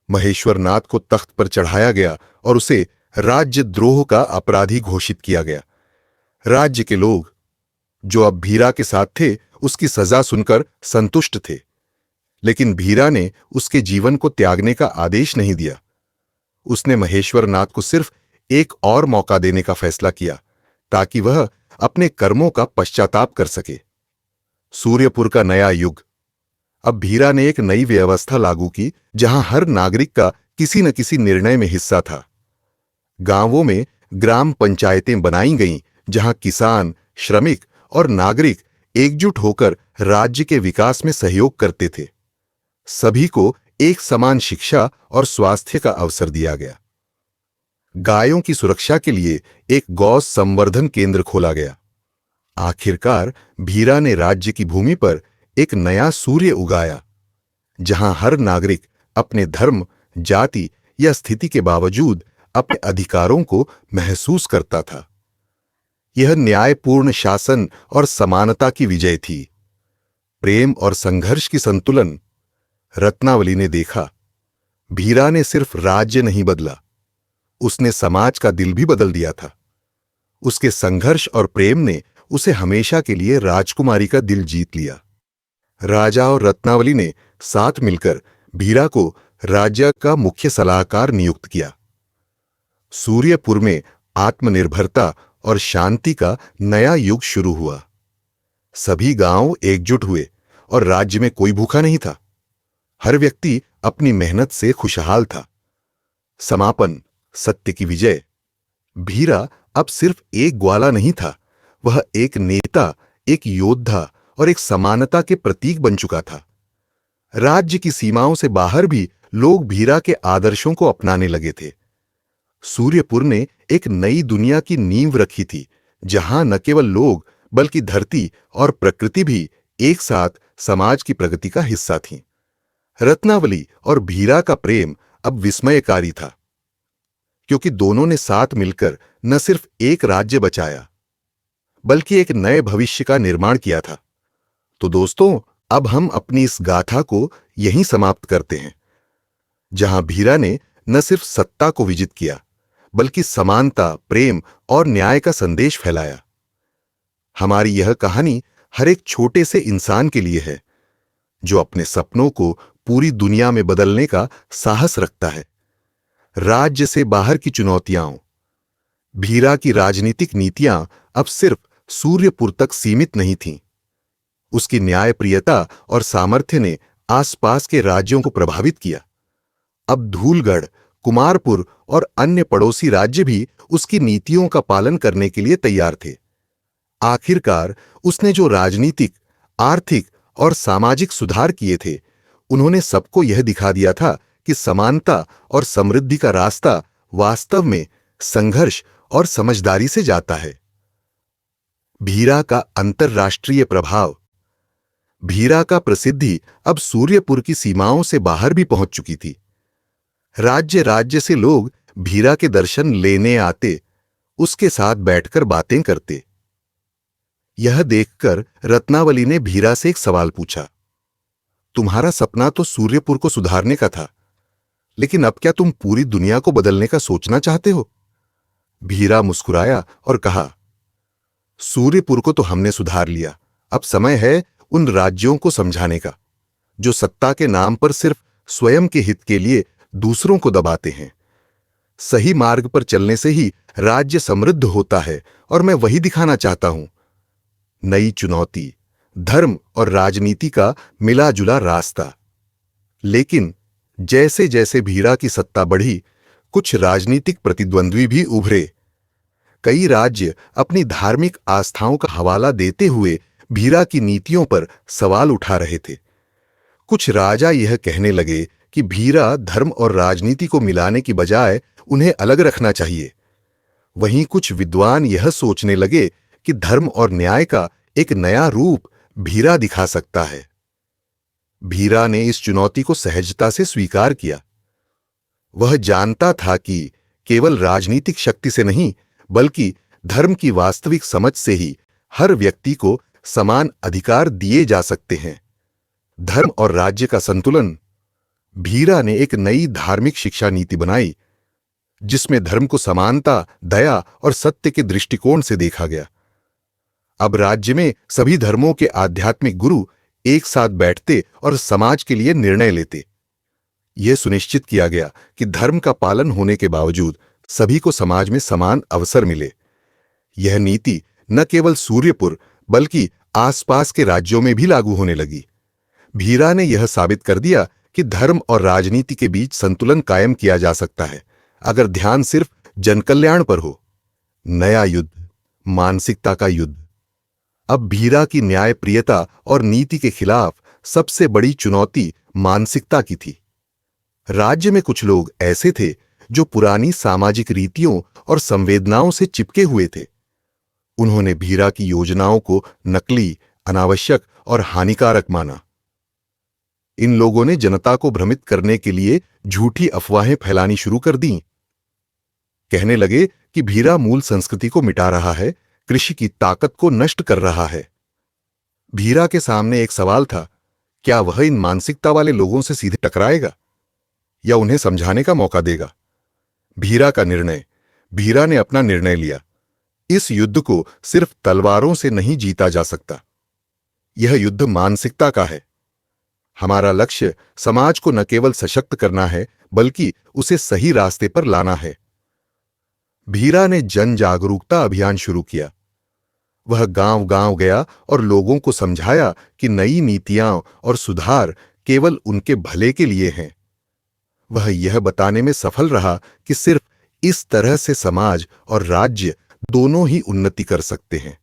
महेश्वर नाथ को तख्त पर चढ़ाया गया और उसे राज्य द्रोह का अपराधी घोषित किया गया। राज्य के लोग, जो अब भीरा के साथ थे, उसकी सजा सुनकर संतुष्ट थे, लेकिन भीरा ने उसके जीवन को त्यागने का आदेश नहीं दिया। उसने महेश्वर नाथ को सिर्फ एक और मौका देने का फैसला किया, ताकि वह अपने कर्मों का पश्चाताप कर सके। सूर्यपुर का नया युग। अब भीरा ने एक नई व्यवस्था लागू की, जहां हर नागरिक का किसी न किसी निर्णय में हिस्सा था। गांवों में ग्राम पंचायतें बनाई गईं, जहां किसान, श्रमिक और नागरिक एकजुट होकर राज्य के विकास में सहयोग करते थे। सभी को एक समान शिक्षा और स्वास्थ्य का अवसर दिया गया। गायों की सुरक्षा के लिए एक गौ संवर्धन केंद्र खोला गया। आखिरकार भीरा ने राज्य की भूमि पर एक नया सूर्य उगाया, जहां हर नागरिक अपने धर्म, जाति या स्थिति के बावजूद अपने अधिकारों को महसूस करता था। यह न्यायपूर्ण शासन और समानता की विजय थी। प्रेम और संघर्ष की संतुलन। रत्नावली ने देखा, भीरा ने सिर्फ राज्य नहीं बदला, उसने समाज का दिल भी बदल दिया था। उसके संघर्ष और प्रेम ने उसे हमेशा के लिए राजकुमारी का दिल जीत लिया। राजा और रत्नावली ने साथ मिलकर भीरा को राज्य का मुख्य सलाहकार नियुक्त किया। सूर्यपुर में आत्मनिर्भरता और शांति का नया युग शुरू हुआ। सभी गांव एकजुट हुए और राज्य में कोई भूखा नहीं था। हर व्यक्ति अपनी मेहनत से खुशहाल था। समापन, सत्य की विजय। भीरा अब सिर्फ एक ग्वाला नहीं था, वह एक नेता, एक योद्धा और एक समानता के प्रतीक बन चुका था। राज्य की सीमाओं से बाहर भी लोग भीरा के आदर्शों को अपनाने लगे थे। सूर्यपुर ने एक नई दुनिया की नींव रखी थी, जहां न केवल लोग बल्कि धरती और प्रकृति भी एक साथ समाज की प्रगति का हिस्सा थीं। रत्नावली और भीरा का प्रेम अब विस्मयकारी था, क्योंकि दोनों ने साथ मिलकर न सिर्फ एक राज्य बचाया, बल्कि एक नए भविष्य का निर्माण किया था। तो दोस्तों, अब हम अपनी इस गाथा को यहीं समाप्त करते हैं, जहां भीरा ने न सिर्फ सत्ता को विजित किया, बल्कि समानता, प्रेम और न्याय का संदेश फैलाया। हमारी यह कहानी हर एक छोटे से इंसान के लिए है, जो अपने सपनों को पूरी दुनिया में बदलने का साहस रखता है। राज्य से बाहर की चुनौतियां। भीरा की राजनीतिक नीतियां अब सिर्फ सूर्यपुर तक सीमित नहीं थीं। उसकी न्यायप्रियता और सामर्थ्य ने आसपास के राज्यों को प्रभावित किया। अब धूलगढ़, कुमारपुर और अन्य पड़ोसी राज्य भी उसकी नीतियों का पालन करने के लिए तैयार थे। आखिरकार उसने जो राजनीतिक, आर्थिक और सामाजिक सुधार किए थे, उन्होंने सबको यह दिखा दिया था कि समानता और समृद्धि का रास्ता वास्तव में संघर्ष और समझदारी से जाता है। भीरा का अंतर्राष्ट्रीय प्रभाव। भीरा का प्रसिद्धि अब सूर्यपुर की सीमाओं से बाहर भी पहुंच चुकी थी। राज्य राज्य से लोग भीरा के दर्शन लेने आते, उसके साथ बैठकर बातें करते। यह देखकर रत्नावली ने भीरा से एक सवाल पूछा, तुम्हारा सपना तो सूर्यपुर को सुधारने का था, लेकिन अब क्या तुम पूरी दुनिया को बदलने का सोचना चाहते हो? भीरा मुस्कुराया और कहा, सूर्यपुर को तो हमने सुधार लिया, अब समय है उन राज्यों को समझाने का, जो सत्ता के नाम पर सिर्फ स्वयं के हित के लिए दूसरों को दबाते हैं। सही मार्ग पर चलने से ही राज्य समृद्ध होता है, और मैं वही दिखाना चाहता हूं। नई चुनौती, धर्म और राजनीति का मिला जुला रास्ता। लेकिन जैसे जैसे भीरा की सत्ता बढ़ी, कुछ राजनीतिक प्रतिद्वंद्वी भी उभरे। कई राज्य अपनी धार्मिक आस्थाओं का हवाला देते हुए भीरा की नीतियों पर सवाल उठा रहे थे। कुछ राजा यह कहने लगे कि भीरा धर्म और राजनीति को मिलाने की बजाय उन्हें अलग रखना चाहिए। वहीं कुछ विद्वान यह सोचने लगे कि धर्म और न्याय का एक नया रूप भीरा दिखा सकता है। भीरा ने इस चुनौती को सहजता से स्वीकार किया। वह जानता था कि केवल राजनीतिक शक्ति से नहीं, बल्कि धर्म की वास्तविक समझ से ही हर व्यक्ति को समान अधिकार दिए जा सकते हैं। धर्म और राज्य का संतुलन। भीरा ने एक नई धार्मिक शिक्षा नीति बनाई, जिसमें धर्म को समानता, दया और सत्य के दृष्टिकोण से देखा गया। अब राज्य में सभी धर्मों के आध्यात्मिक गुरु एक साथ बैठते और समाज के लिए निर्णय लेते। यह सुनिश्चित किया गया कि धर्म का पालन होने के बावजूद सभी को समाज में समान अवसर मिले। यह नीति न केवल सूर्यपुर बल्कि आसपास के राज्यों में भी लागू होने लगी। भीरा ने यह साबित कर दिया कि धर्म और राजनीति के बीच संतुलन कायम किया जा सकता है, अगर ध्यान सिर्फ जनकल्याण पर हो। नया युद्ध, मानसिकता का युद्ध। अब भीरा की न्यायप्रियता और नीति के खिलाफ सबसे बड़ी चुनौती मानसिकता की थी। राज्य में कुछ लोग ऐसे थे जो पुरानी सामाजिक रीतियों और संवेदनाओं से चिपके हुए थे। उन्होंने भीरा की योजनाओं को नकली, अनावश्यक और हानिकारक माना। इन लोगों ने जनता को भ्रमित करने के लिए झूठी अफवाहें फैलानी शुरू कर दीं। कहने लगे कि भीरा मूल संस्कृति को मिटा रहा है, कृषि की ताकत को नष्ट कर रहा है। भीरा के सामने एक सवाल था, क्या वह इन मानसिकता वाले लोगों से सीधे टकराएगा या उन्हें समझाने का मौका देगा? भीरा ने अपना निर्णय लिया। इस युद्ध को सिर्फ तलवारों से नहीं जीता जा सकता। यह युद्ध मानसिकता का है। हमारा लक्ष्य समाज को न केवल सशक्त करना है बल्कि उसे सही रास्ते पर लाना है। भीरा ने जन जागरूकता अभियान शुरू किया। वह गांव-गांव गया और लोगों को समझाया कि नई नीतियां और सुधार केवल उनके भले के लिए हैं। वह यह बताने में सफल रहा कि सिर्फ इस तरह से समाज और राज्य दोनों ही उन्नति कर सकते हैं।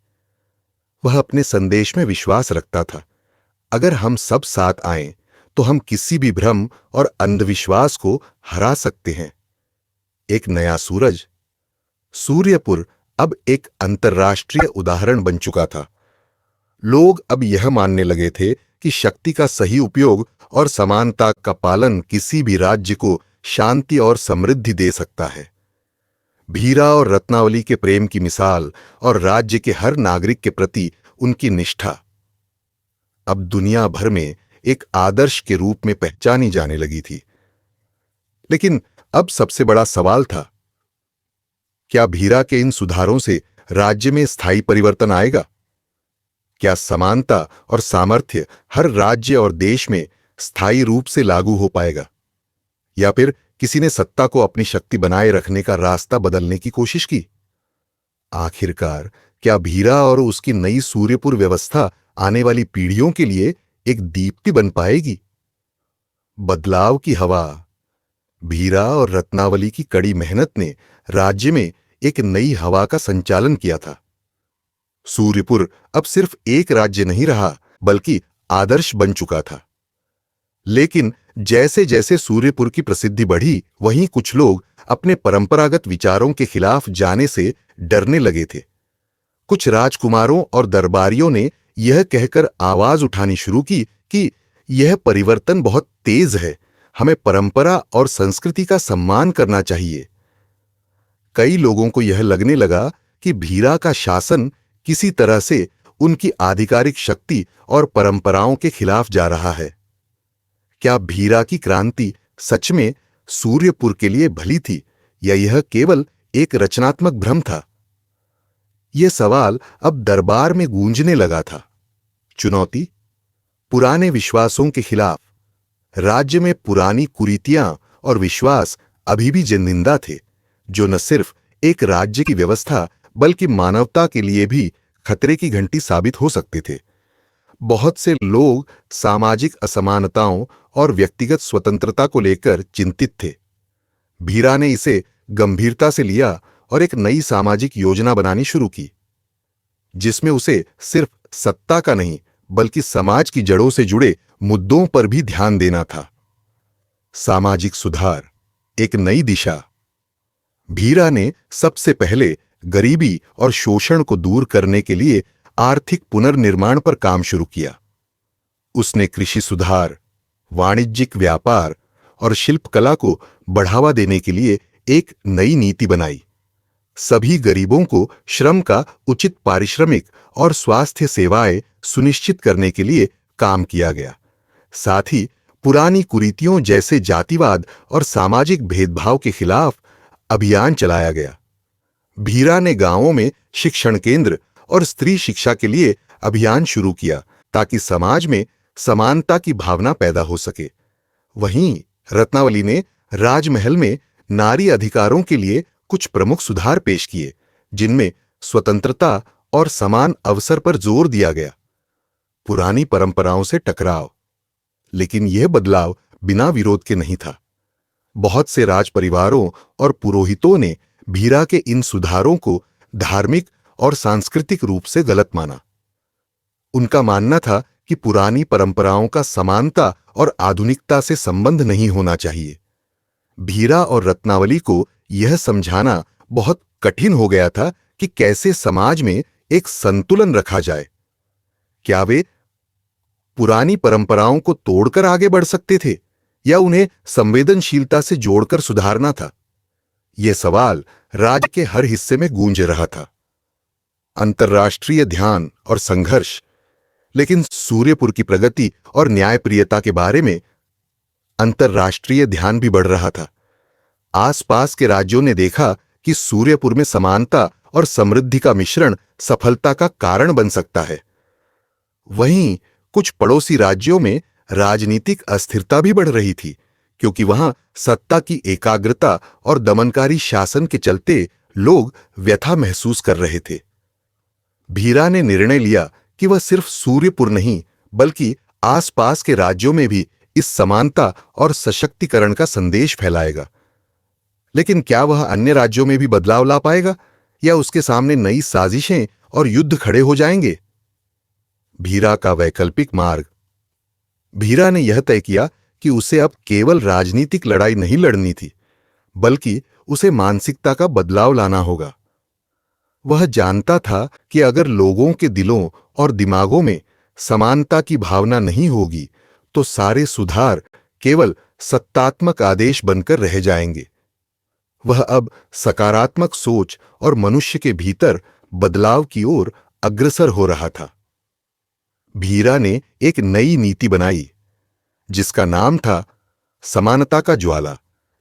वह अपने संदेश में विश्वास रखता था, अगर हम सब साथ आएं तो हम किसी भी भ्रम और अंधविश्वास को हरा सकते हैं। एक नया सूरज। सूर्यपुर अब एक अंतर्राष्ट्रीय उदाहरण बन चुका था। लोग अब यह मानने लगे थे कि शक्ति का सही उपयोग और समानता का पालन किसी भी राज्य को शांति और समृद्धि दे सकता है। भीरा और रत्नावली के प्रेम की मिसाल और राज्य के हर नागरिक के प्रति उनकी निष्ठा अब दुनिया भर में एक आदर्श के रूप में पहचानी जाने लगी थी। लेकिन अब सबसे बड़ा सवाल था, क्या भीरा के इन सुधारों से राज्य में स्थायी परिवर्तन आएगा? क्या समानता और सामर्थ्य हर राज्य और देश में स्थायी रूप से लागू हो पाएगा? या फिर किसी ने सत्ता को अपनी शक्ति बनाए रखने का रास्ता बदलने की कोशिश की? आखिरकार क्या भीरा और उसकी नई सूर्यपुर व्यवस्था आने वाली पीढ़ियों के लिए एक दीप्ति बन पाएगी? बदलाव की हवा। भीरा और रत्नावली की कड़ी मेहनत ने राज्य में एक नई हवा का संचालन किया था। सूर्यपुर अब सिर्फ एक राज्य नहीं रहा बल्कि आदर्श बन चुका था। लेकिन जैसे जैसे सूर्यपुर की प्रसिद्धि बढ़ी, वहीं कुछ लोग अपने परंपरागत विचारों के खिलाफ जाने से डरने लगे थे। कुछ राजकुमारों और दरबारियों ने यह कहकर आवाज उठानी शुरू की कि यह परिवर्तन बहुत तेज है, हमें परंपरा और संस्कृति का सम्मान करना चाहिए। कई लोगों को यह लगने लगा कि भीरा का शासन किसी तरह से उनकी आधिकारिक शक्ति और परंपराओं के खिलाफ जा रहा है। क्या भीरा की क्रांति सच में सूर्यपुर के लिए भली थी या यह केवल एक रचनात्मक भ्रम था? यह सवाल अब दरबार में गूंजने लगा था। चुनौती। पुराने विश्वासों के खिलाफ। राज्य में पुरानी कुरीतियां और विश्वास अभी भी जिंदा थे, जो न सिर्फ एक राज्य की व्यवस्था बल्कि मानवता के लिए भी खतरे की घंटी साबित हो सकते थे। बहुत से लोग सामाजिक असमानताओं और व्यक्तिगत स्वतंत्रता को लेकर चिंतित थे। भीरा ने इसे गंभीरता से लिया और एक नई सामाजिक योजना बनानी शुरू की, जिसमें उसे सिर्फ सत्ता का नहीं बल्कि समाज की जड़ों से जुड़े मुद्दों पर भी ध्यान देना था। सामाजिक सुधार, एक नई दिशा। भीरा ने सबसे पहले गरीबी और शोषण को दूर करने के लिए आर्थिक पुनर्निर्माण पर काम शुरू किया। उसने कृषि सुधार, वाणिज्यिक व्यापार और शिल्पकला को बढ़ावा देने के लिए एक नई नीति बनाई। सभी गरीबों को श्रम का उचित पारिश्रमिक और स्वास्थ्य सेवाएं सुनिश्चित करने के लिए काम किया गया। साथ ही पुरानी कुरीतियों जैसे जातिवाद और सामाजिक भेदभाव के खिलाफ अभियान चलाया गया। भीरा ने गांवों में शिक्षण केंद्र और स्त्री शिक्षा के लिए अभियान शुरू किया ताकि समाज में समानता की भावना पैदा हो सके। वहीं रत्नावली ने राजमहल में नारी अधिकारों के लिए कुछ प्रमुख सुधार पेश किए, जिनमें स्वतंत्रता और समान अवसर पर जोर दिया गया। पुरानी परंपराओं से टकराव, लेकिन यह बदलाव बिना विरोध के नहीं था। बहुत से राज परिवारों और पुरोहितों ने भीरा के इन सुधारों को धार्मिक और सांस्कृतिक रूप से गलत माना। उनका मानना था कि पुरानी परंपराओं का समानता और आधुनिकता से संबंध नहीं होना चाहिए। भीरा और रत्नावली को यह समझाना बहुत कठिन हो गया था कि कैसे समाज में एक संतुलन रखा जाए। क्या वे पुरानी परंपराओं को तोड़कर आगे बढ़ सकते थे या उन्हें संवेदनशीलता से जोड़कर सुधारना था? यह सवाल राज्य के हर हिस्से में गूंज रहा था। अंतर्राष्ट्रीय ध्यान और संघर्ष, लेकिन सूर्यपुर की प्रगति और न्यायप्रियता के बारे में अंतर्राष्ट्रीय ध्यान भी बढ़ रहा था। आसपास के राज्यों ने देखा कि सूर्यपुर में समानता और समृद्धि का मिश्रण सफलता का कारण बन सकता है। वहीं कुछ पड़ोसी राज्यों में राजनीतिक अस्थिरता भी बढ़ रही थी, क्योंकि वहां सत्ता की एकाग्रता और दमनकारी शासन के चलते लोग व्यथा महसूस कर रहे थे। भीरा ने निर्णय लिया कि वह सिर्फ सूर्यपुर नहीं, बल्कि आसपास के राज्यों में भी इस समानता और सशक्तिकरण का संदेश फैलाएगा। लेकिन क्या वह अन्य राज्यों में भी बदलाव ला पाएगा या उसके सामने नई साजिशें और युद्ध खड़े हो जाएंगे? भीरा का वैकल्पिक मार्ग। भीरा ने यह तय किया कि उसे अब केवल राजनीतिक लड़ाई नहीं लड़नी थी, बल्कि उसे मानसिकता का बदलाव लाना होगा। वह जानता था कि अगर लोगों के दिलों और दिमागों में समानता की भावना नहीं होगी, तो सारे सुधार केवल सत्तात्मक आदेश बनकर रह जाएंगे। वह अब सकारात्मक सोच और मनुष्य के भीतर बदलाव की ओर अग्रसर हो रहा था। भीरा ने एक नई नीति बनाई, जिसका नाम था समानता का ज्वाला,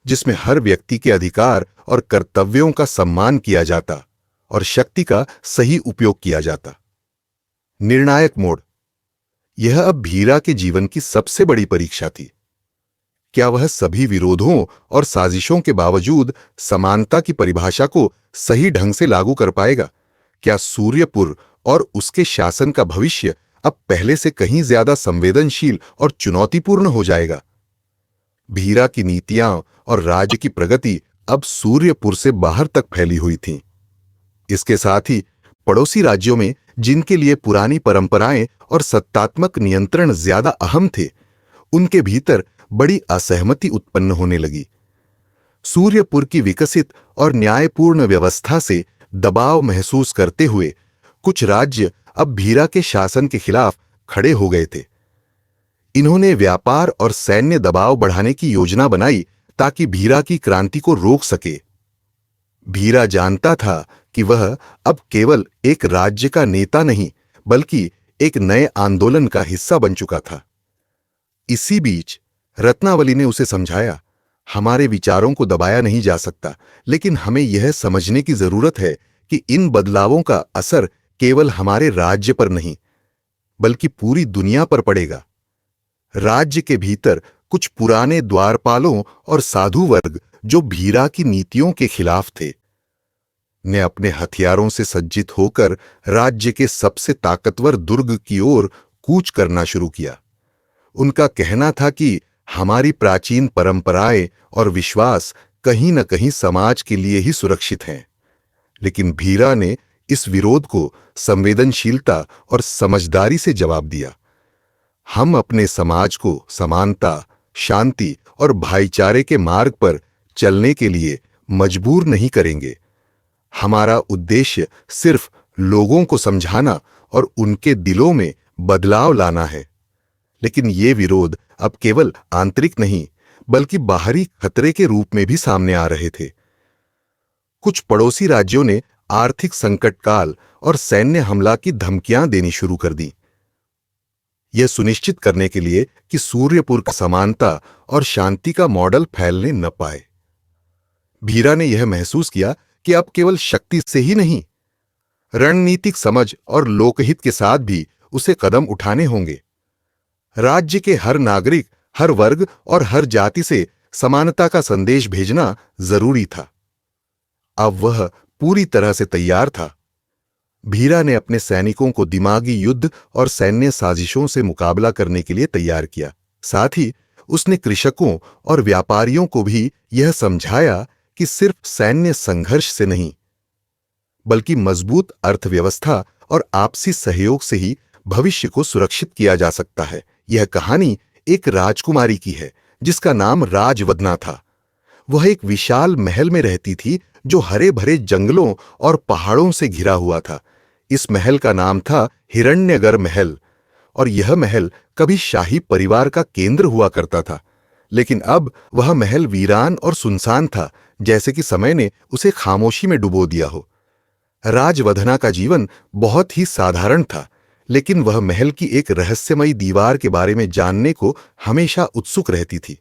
जिसमें हर व्यक्ति के अधिकार और कर्तव्यों का सम्मान किया जाता और शक्ति का सही उपयोग किया जाता। निर्णायक मोड़। यह अब भीरा के जीवन की सबसे बड़ी परीक्षा थी। क्या वह सभी विरोधों और साजिशों के बावजूद समानता की परिभाषा को सही ढंग से लागू कर पाएगा? क्या सूर्यपुर और उसके शासन का भविष्य अब पहले से कहीं ज्यादा संवेदनशील और चुनौतीपूर्ण हो जाएगा? भीरा की नीतियां और राज्य की प्रगति अब सूर्यपुर से बाहर तक फैली हुई थीं। इसके साथ ही पड़ोसी राज्यों में, जिनके लिए पुरानी परंपराएं और सत्तात्मक नियंत्रण ज्यादा अहम थे, उनके भीतर बड़ी असहमति उत्पन्न होने लगी। सूर्यपुर की विकसित और न्यायपूर्ण व्यवस्था से दबाव महसूस करते हुए कुछ राज्य अब भीरा के शासन के खिलाफ खड़े हो गए थे। इन्होंने व्यापार और सैन्य दबाव बढ़ाने की योजना बनाई ताकि भीरा की क्रांति को रोक सके। भीरा जानता था कि वह अब केवल एक राज्य का नेता नहीं, बल्कि एक नए आंदोलन का हिस्सा बन चुका था। इसी बीच रत्नावली ने उसे समझाया, हमारे विचारों को दबाया नहीं जा सकता, लेकिन हमें यह समझने की जरूरत है कि इन बदलावों का असर केवल हमारे राज्य पर नहीं, बल्कि पूरी दुनिया पर पड़ेगा। राज्य के भीतर कुछ पुराने द्वारपालों और साधु वर्ग, जो भीरा की नीतियों के खिलाफ थे, ने अपने हथियारों से सज्जित होकर राज्य के सबसे ताकतवर दुर्ग की ओर कूच करना शुरू किया। उनका कहना था कि हमारी प्राचीन परंपराएं और विश्वास कहीं न कहीं समाज के लिए ही सुरक्षित हैं। लेकिन भीरा ने इस विरोध को संवेदनशीलता और समझदारी से जवाब दिया। हम अपने समाज को समानता, शांति और भाईचारे के मार्ग पर चलने के लिए मजबूर नहीं करेंगे। हमारा उद्देश्य सिर्फ लोगों को समझाना और उनके दिलों में बदलाव लाना है। लेकिन ये विरोध अब केवल आंतरिक नहीं, बल्कि बाहरी खतरे के रूप में भी सामने आ रहे थे। कुछ पड़ोसी राज्यों ने आर्थिक संकट काल और सैन्य हमला की धमकियां देनी शुरू कर दी, यह सुनिश्चित करने के लिए कि सूर्यपुर का समानता और शांति का मॉडल फैलने न पाए। भीरा ने यह महसूस किया कि अब केवल शक्ति से ही नहीं, रणनीतिक समझ और लोकहित के साथ भी उसे कदम उठाने होंगे। राज्य के हर नागरिक, हर वर्ग और हर जाति से समानता का संदेश भेजना जरूरी था। अब वह पूरी तरह से तैयार था। भीरा ने अपने सैनिकों को दिमागी युद्ध और सैन्य साजिशों से मुकाबला करने के लिए तैयार किया। साथ ही उसने कृषकों और व्यापारियों को भी यह समझाया कि सिर्फ सैन्य संघर्ष से नहीं, बल्कि मजबूत अर्थव्यवस्था और आपसी सहयोग से ही भविष्य को सुरक्षित किया जा सकता है। यह कहानी एक राजकुमारी की है जिसका नाम राजवदना था। वह एक विशाल महल में रहती थी जो हरे भरे जंगलों और पहाड़ों से घिरा हुआ था। इस महल का नाम था हिरण्यगर महल, और यह महल कभी शाही परिवार का केंद्र हुआ करता था। लेकिन अब वह महल वीरान और सुनसान था, जैसे कि समय ने उसे खामोशी में डुबो दिया हो। राजवदना का जीवन बहुत ही साधारण था, लेकिन वह महल की एक रहस्यमयी दीवार के बारे में जानने को हमेशा उत्सुक रहती थी।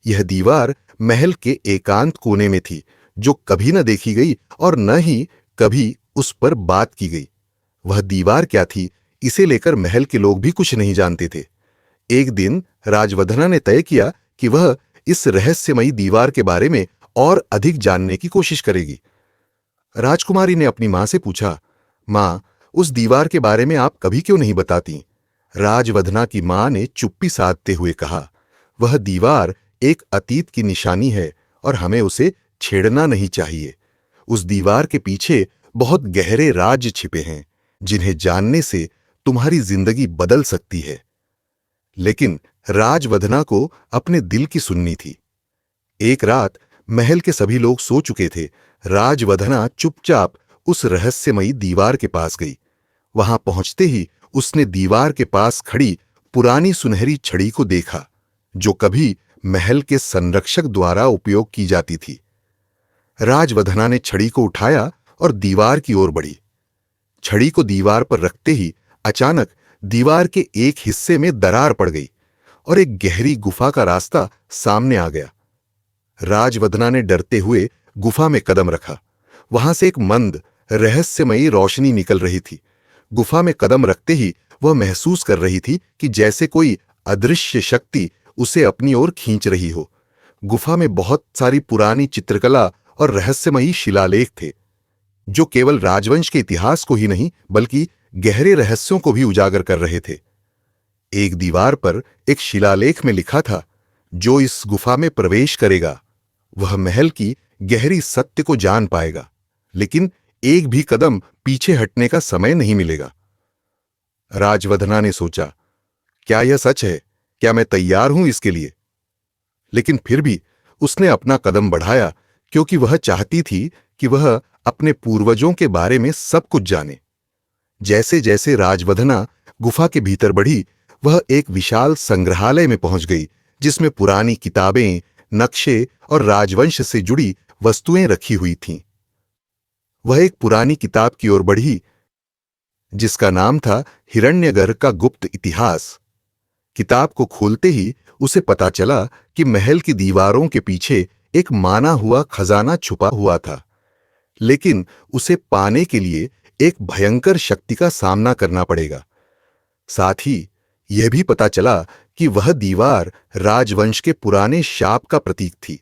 यह दीवार महल के एकांत कोने में थी, जो कभी न देखी गई और न ही कभी उस पर बात की गई। वह दीवार क्या थी, इसे लेकर महल के लोग भी कुछ नहीं जानते थे। एक दिन राजवदना ने तय किया कि वह इस रहस्यमयी दीवार के बारे में और अधिक जानने की कोशिश करेगी। राजकुमारी ने अपनी मां से पूछा, मां, उस दीवार के बारे में आप कभी क्यों नहीं बताती? राजवदना की मां ने चुप्पी साधते हुए कहा, वह दीवार एक अतीत की निशानी है और हमें उसे छेड़ना नहीं चाहिए। उस दीवार के पीछे बहुत गहरे राज छिपे हैं, जिन्हें जानने से तुम्हारी जिंदगी बदल सकती है। लेकिन राजवदना को अपने दिल की सुननी थी। एक रात महल के सभी लोग सो चुके थे। राजवदना चुपचाप उस रहस्यमयी दीवार के पास गई। वहां पहुंचते ही उसने दीवार के पास खड़ी पुरानी सुनहरी छड़ी को देखा, जो कभी महल के संरक्षक द्वारा उपयोग की जाती थी। राजवदना ने छड़ी को उठाया और दीवार की ओर बढ़ी। छड़ी को दीवार पर रखते ही अचानक दीवार के एक हिस्से में दरार पड़ गई और एक गहरी गुफा का रास्ता सामने आ गया। राजवदना ने डरते हुए गुफा में कदम रखा। वहां से एक मंद, रहस्यमयी रोशनी निकल रही थी। गुफा में कदम रखते ही वह महसूस कर रही थी कि जैसे कोई अदृश्य शक्ति उसे अपनी ओर खींच रही हो। गुफा में बहुत सारी पुरानी चित्रकला और रहस्यमयी शिलालेख थे, जो केवल राजवंश के इतिहास को ही नहीं बल्कि गहरे रहस्यों को भी उजागर कर रहे थे। एक दीवार पर एक शिलालेख में लिखा था, जो इस गुफा में प्रवेश करेगा वह महल की गहरी सत्य को जान पाएगा, लेकिन एक भी कदम पीछे हटने का समय नहीं मिलेगा। राजवदना ने सोचा, क्या यह सच है? क्या मैं तैयार हूं इसके लिए? लेकिन फिर भी उसने अपना कदम बढ़ाया, क्योंकि वह चाहती थी कि वह अपने पूर्वजों के बारे में सब कुछ जाने। जैसे जैसे राजवदना गुफा के भीतर बढ़ी, वह एक विशाल संग्रहालय में पहुंच गई, जिसमें पुरानी किताबें, नक्शे और राजवंश से जुड़ी वस्तुएं रखी हुई थीं। वह एक पुरानी किताब की ओर बढ़ी, जिसका नाम था हिरण्यगर का गुप्त इतिहास। किताब को खोलते ही उसे पता चला कि महल की दीवारों के पीछे एक माना हुआ खजाना छुपा हुआ था, लेकिन उसे पाने के लिए एक भयंकर शक्ति का सामना करना पड़ेगा। साथ ही यह भी पता चला कि वह दीवार राजवंश के पुराने शाप का प्रतीक थी।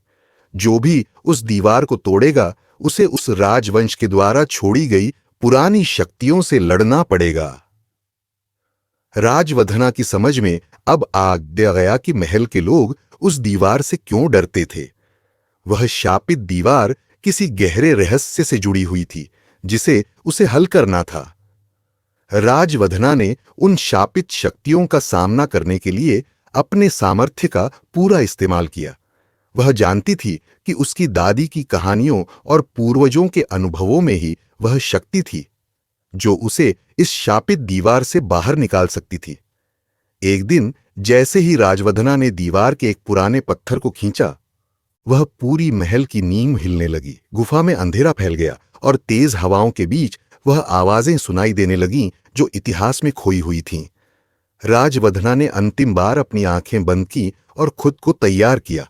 जो भी उस दीवार को तोड़ेगा, उसे उस राजवंश के द्वारा छोड़ी गई पुरानी शक्तियों से लड़ना पड़ेगा। राजवदना की समझ में अब आ गया कि महल के लोग उस दीवार से क्यों डरते थे। वह शापित दीवार किसी गहरे रहस्य से जुड़ी हुई थी, जिसे उसे हल करना था। राजवदना ने उन शापित शक्तियों का सामना करने के लिए अपने सामर्थ्य का पूरा इस्तेमाल किया। वह जानती थी कि उसकी दादी की कहानियों और पूर्वजों के अनुभवों में ही वह शक्ति थी, जो उसे इस शापित दीवार से बाहर निकाल सकती थी। एक दिन जैसे ही राजवदना ने दीवार के एक पुराने पत्थर को खींचा, वह पूरी महल की नींव हिलने लगी। गुफा में अंधेरा फैल गया और तेज हवाओं के बीच वह आवाजें सुनाई देने लगीं जो इतिहास में खोई हुई थीं। राजवदना ने अंतिम बार अपनी आंखें बंद की और खुद को तैयार किया।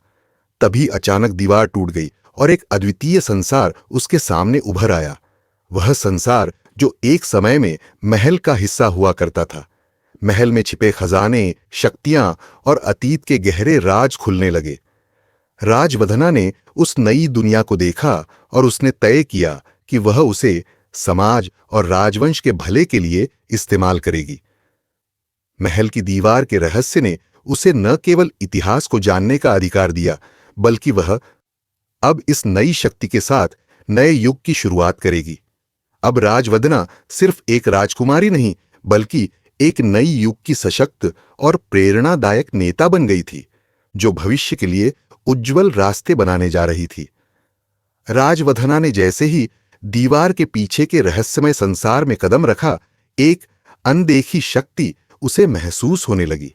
तभी अचानक दीवार टूट गई और एक अद्वितीय संसार उसके सामने उभर आया। वह संसार जो एक समय में महल का हिस्सा हुआ करता था। महल में छिपे खजाने, शक्तियां और अतीत के गहरे राज खुलने लगे। राजवधना ने उस नई दुनिया को देखा और उसने तय किया कि वह उसे समाज और राजवंश के भले के लिए इस्तेमाल करेगी। महल की दीवार के रहस्य ने उसे न केवल इतिहास को जानने का अधिकार दिया, बल्कि वह अब इस नई शक्ति के साथ नए युग की शुरुआत करेगी। अब राजवदना सिर्फ एक राजकुमारी नहीं, बल्कि एक नई युग की सशक्त और प्रेरणादायक नेता बन गई थी, जो भविष्य के लिए उज्जवल रास्ते बनाने जा रही थी। राजवधना ने जैसे ही दीवार के पीछे के रहस्यमय संसार में कदम रखा, एक अनदेखी शक्ति उसे महसूस होने लगी।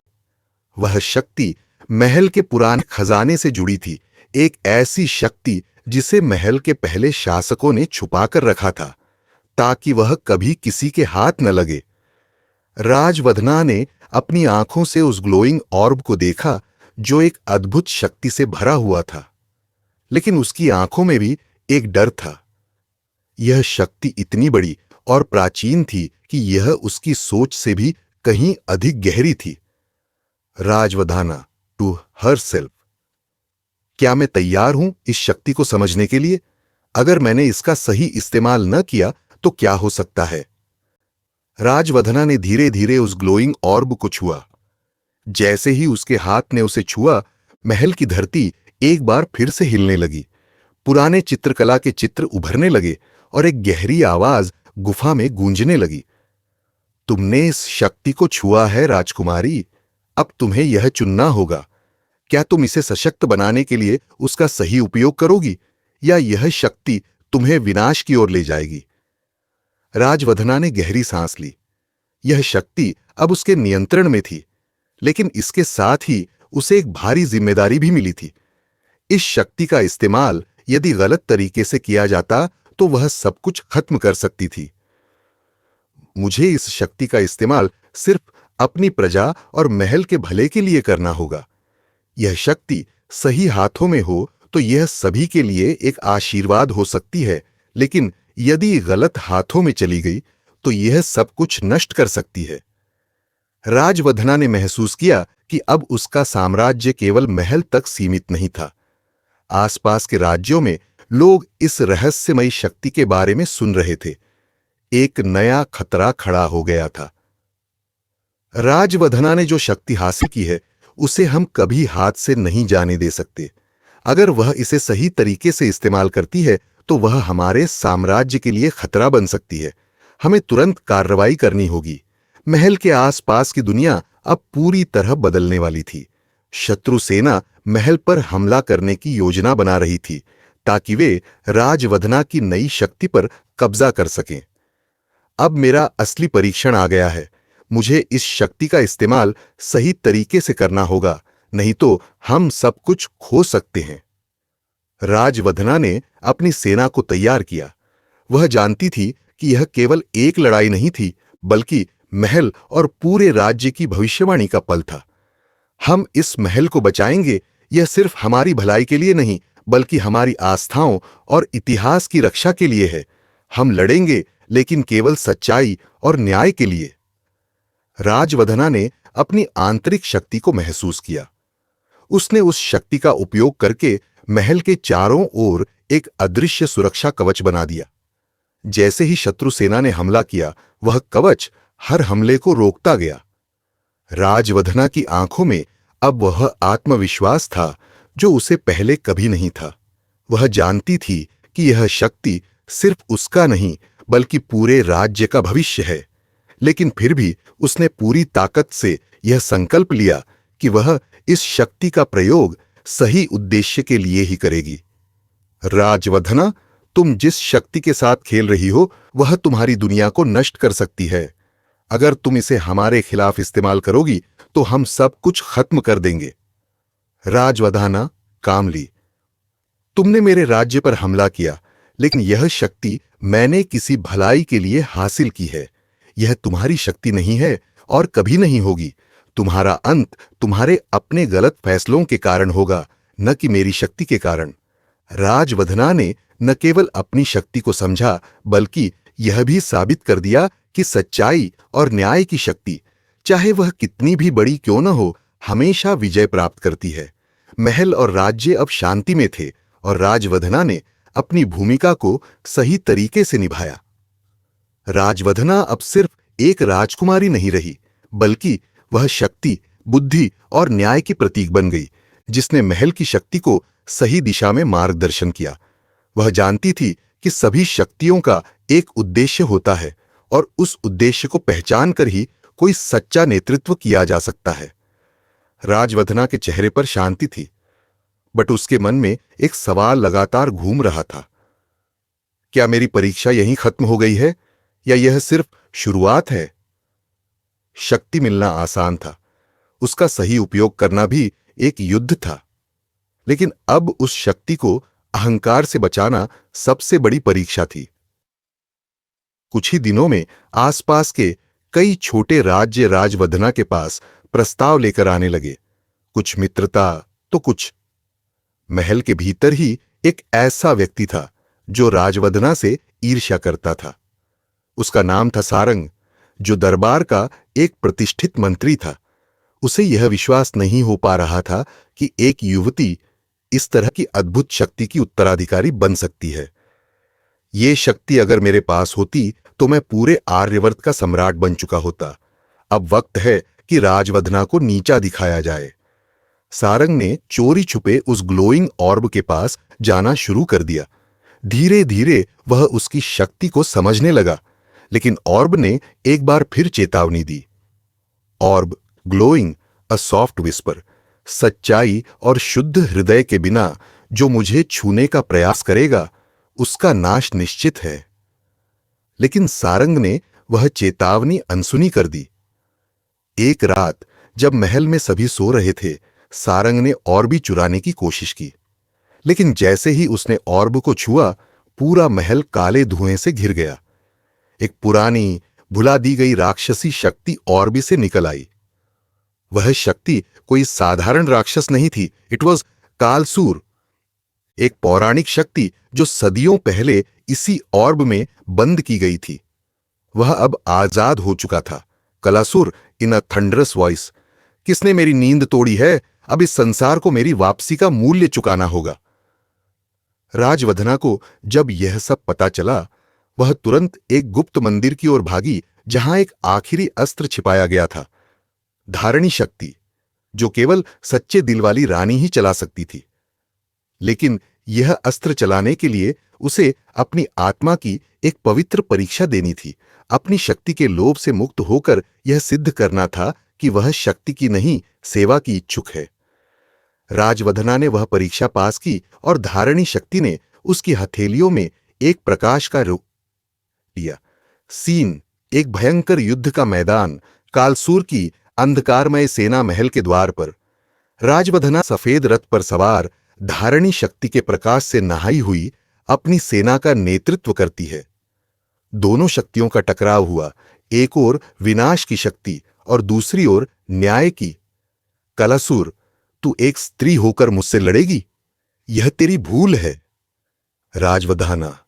वह शक्ति महल के पुराने खजाने से जुड़ी थी, एक ऐसी शक्ति जिसे महल के पहले शासकों ने छुपा कर रखा था, ताकि वह कभी किसी के हाथ न लगे। राजवधना ने अपनी आंखों से उस ग्लोइंग ऑर्ब को देखा, जो एक अद्भुत शक्ति से भरा हुआ था, लेकिन उसकी आंखों में भी एक डर था। यह शक्ति इतनी बड़ी और प्राचीन थी कि यह उसकी सोच से भी कहीं अधिक गहरी थी। राजवधना टू हरसेल्फ, क्या मैं तैयार हूं इस शक्ति को समझने के लिए? अगर मैंने इसका सही इस्तेमाल न किया तो क्या हो सकता है? राजवधना ने धीरे धीरे उस ग्लोइंग ऑर्ब को छुआ। जैसे ही उसके हाथ ने उसे छुआ, महल की धरती एक बार फिर से हिलने लगी। पुराने चित्रकला के चित्र उभरने लगे और एक गहरी आवाज गुफा में गूंजने लगी। तुमने इस शक्ति को छुआ है राजकुमारी, अब तुम्हें यह चुनना होगा। क्या तुम इसे सशक्त बनाने के लिए उसका सही उपयोग करोगी, या यह शक्ति तुम्हें विनाश की ओर ले जाएगी? राजवधना ने गहरी सांस ली। यह शक्ति अब उसके नियंत्रण में थी, लेकिन इसके साथ ही उसे एक भारी जिम्मेदारी भी मिली थी। इस शक्ति का इस्तेमाल यदि गलत तरीके से किया जाता तो वह सब कुछ खत्म कर सकती थी। मुझे इस शक्ति का इस्तेमाल सिर्फ अपनी प्रजा और महल के भले के लिए करना होगा। यह शक्ति सही हाथों में हो तो यह सभी के लिए एक आशीर्वाद हो सकती है, लेकिन यदि गलत हाथों में चली गई तो यह सब कुछ नष्ट कर सकती है। राजवधना ने महसूस किया कि अब उसका साम्राज्य केवल महल तक सीमित नहीं था। आसपास के राज्यों में लोग इस रहस्यमयी शक्ति के बारे में सुन रहे थे। एक नया खतरा खड़ा हो गया था। राजवधना ने जो शक्ति हासिल की है, उसे हम कभी हाथ से नहीं जाने दे सकते। अगर वह इसे सही तरीके से इस्तेमाल करती है तो वह हमारे साम्राज्य के लिए खतरा बन सकती है। हमें तुरंत कार्रवाई करनी होगी। महल के आसपास की दुनिया अब पूरी तरह बदलने वाली थी। शत्रु सेना महल पर हमला करने की योजना बना रही थी, ताकि वे राजवधना की नई शक्ति पर कब्जा कर सकें। अब मेरा असली परीक्षण आ गया है। मुझे इस शक्ति का इस्तेमाल सही तरीके से करना होगा, नहीं तो हम सब कुछ खो सकते हैं। राजवधना ने अपनी सेना को तैयार किया। वह जानती थी कि यह केवल एक लड़ाई नहीं थी, बल्कि महल और पूरे राज्य की भविष्यवाणी का पल था। हम इस महल को बचाएंगे, यह सिर्फ हमारी भलाई के लिए नहीं, बल्कि हमारी आस्थाओं और इतिहास की रक्षा के लिए है। हम लड़ेंगे, लेकिन केवल सच्चाई और न्याय के लिए। राजवधना ने अपनी आंतरिक शक्ति को महसूस किया। उसने उस शक्ति का उपयोग करके महल के चारों ओर एक अदृश्य सुरक्षा कवच बना दिया। जैसे ही शत्रु सेना ने हमला किया, वह कवच हर हमले को रोकता गया। राजवधना की आंखों में अब वह आत्मविश्वास था जो उसे पहले कभी नहीं था। वह जानती थी कि यह शक्ति सिर्फ उसका नहीं, बल्कि पूरे राज्य का भविष्य है। लेकिन फिर भी उसने पूरी ताकत से यह संकल्प लिया कि वह इस शक्ति का प्रयोग सही उद्देश्य के लिए ही करेगी। राजवधना, तुम जिस शक्ति के साथ खेल रही हो, वह तुम्हारी दुनिया को नष्ट कर सकती है। अगर तुम इसे हमारे खिलाफ इस्तेमाल करोगी तो हम सब कुछ खत्म कर देंगे। राजवधना कामली, तुमने मेरे राज्य पर हमला किया, लेकिन यह शक्ति मैंने किसी भलाई के लिए हासिल की है। यह तुम्हारी शक्ति नहीं है और कभी नहीं होगी। तुम्हारा अंत तुम्हारे अपने गलत फैसलों के कारण होगा, न कि मेरी शक्ति के कारण। राजवधना ने न केवल अपनी शक्ति को समझा, बल्कि यह भी साबित कर दिया कि सच्चाई और न्याय की शक्ति, चाहे वह कितनी भी बड़ी क्यों न हो, हमेशा विजय प्राप्त करती है। महल और राज्य अब शांति में थे और राजवधना ने अपनी भूमिका को सही तरीके से निभाया। राजवधना अब सिर्फ एक राजकुमारी नहीं रही, बल्कि वह शक्ति, बुद्धि और न्याय की प्रतीक बन गई, जिसने महल की शक्ति को सही दिशा में मार्गदर्शन किया। वह जानती थी कि सभी शक्तियों का एक उद्देश्य होता है और उस उद्देश्य को पहचान कर ही कोई सच्चा नेतृत्व किया जा सकता है। राजवधना के चेहरे पर शांति थी, बट उसके मन में एक सवाल लगातार घूम रहा था। क्या मेरी परीक्षा यहीं खत्म हो गई है, या यह सिर्फ शुरुआत है? शक्ति मिलना आसान था, उसका सही उपयोग करना भी एक युद्ध था, लेकिन अब उस शक्ति को अहंकार से बचाना सबसे बड़ी परीक्षा थी। कुछ ही दिनों में आसपास के कई छोटे राज्य राजवधना के पास प्रस्ताव लेकर आने लगे, कुछ मित्रता तो कुछ। महल के भीतर ही एक ऐसा व्यक्ति था जो राजवधना से ईर्ष्या करता था। उसका नाम था सारंग, जो दरबार का एक प्रतिष्ठित मंत्री था। उसे यह विश्वास नहीं हो पा रहा था कि एक युवती इस तरह की अद्भुत शक्ति की उत्तराधिकारी बन सकती है। ये शक्ति अगर मेरे पास होती तो मैं पूरे आर्यवर्त का सम्राट बन चुका होता। अब वक्त है कि राजवधना को नीचा दिखाया जाए। सारंग ने चोरी छुपे उस ग्लोइंग ऑर्ब के पास जाना शुरू कर दिया। धीरे धीरे वह उसकी शक्ति को समझने लगा, लेकिन ऑर्ब ने एक बार फिर चेतावनी दी। Orb, glowing, a soft whisper, सच्चाई और शुद्ध हृदय के बिना जो मुझे छूने का प्रयास करेगा, उसका नाश निश्चित है। लेकिन सारंग ने वह चेतावनी अनसुनी कर दी। एक रात जब महल में सभी सो रहे थे, सारंग ने ऑर्बी चुराने की कोशिश की, लेकिन जैसे ही उसने ऑर्ब को छुआ, पूरा महल काले धुएं से घिर गया। एक पुरानी, भुला दी गई राक्षसी शक्ति ऑर्बी से निकल आई। वह शक्ति कोई साधारण राक्षस नहीं थी, इट वॉज कालसूर, एक पौराणिक शक्ति जो सदियों पहले इसी ऑर्ब में बंद की गई थी। वह अब आजाद हो चुका था। कलासुर इन अ थंडरस वॉइस, किसने मेरी नींद तोड़ी है? अब इस संसार को मेरी वापसी का मूल्य चुकाना होगा। राजवधना को जब यह सब पता चला, वह तुरंत एक गुप्त मंदिर की ओर भागी, जहां एक आखिरी अस्त्र छिपाया गया था, धारणी शक्ति, जो केवल सच्चे दिल वाली रानी ही चला सकती थी। लेकिन यह अस्त्र चलाने के लिए उसे अपनी आत्मा की एक पवित्र परीक्षा देनी थी। अपनी शक्ति के लोभ से मुक्त होकर यह सिद्ध करना था कि वह शक्ति की नहीं, सेवा की इच्छुक है। राजवधना ने वह परीक्षा पास की और धारणी शक्ति ने उसकी हथेलियों में एक प्रकाश का रूप लिया। सीन, एक भयंकर युद्ध का मैदान, कालसूर की अंधकारमय सेना महल के द्वार पर। राजवधना सफेद रथ पर सवार, धारणी शक्ति के प्रकाश से नहाई हुई अपनी सेना का नेतृत्व करती है। दोनों शक्तियों का टकराव हुआ, एक ओर विनाश की शक्ति और दूसरी ओर न्याय की। कलासुर, तू एक स्त्री होकर मुझसे लड़ेगी? यह तेरी भूल है। राजवधना,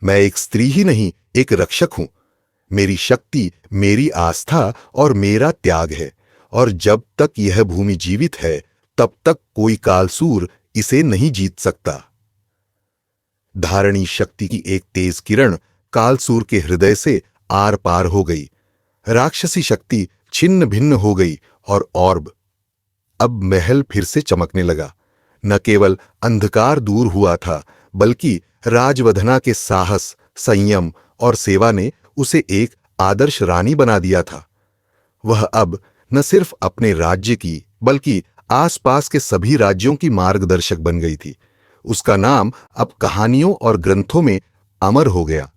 मैं एक स्त्री ही नहीं, एक रक्षक हूं। मेरी शक्ति, मेरी आस्था और मेरा त्याग है, और जब तक यह भूमि जीवित है, तब तक कोई कालसूर इसे नहीं जीत सकता। धारणी शक्ति की एक तेज किरण कालसूर के हृदय से आर पार हो गई। राक्षसी शक्ति छिन्न भिन्न हो गई और ऑर्ब, अब महल फिर से चमकने लगा। न केवल अंधकार दूर हुआ था, बल्कि राजवधना के साहस, संयम और सेवा ने उसे एक आदर्श रानी बना दिया था। वह अब न सिर्फ अपने राज्य की, बल्कि आसपास के सभी राज्यों की मार्गदर्शक बन गई थी। उसका नाम अब कहानियों और ग्रंथों में अमर हो गया।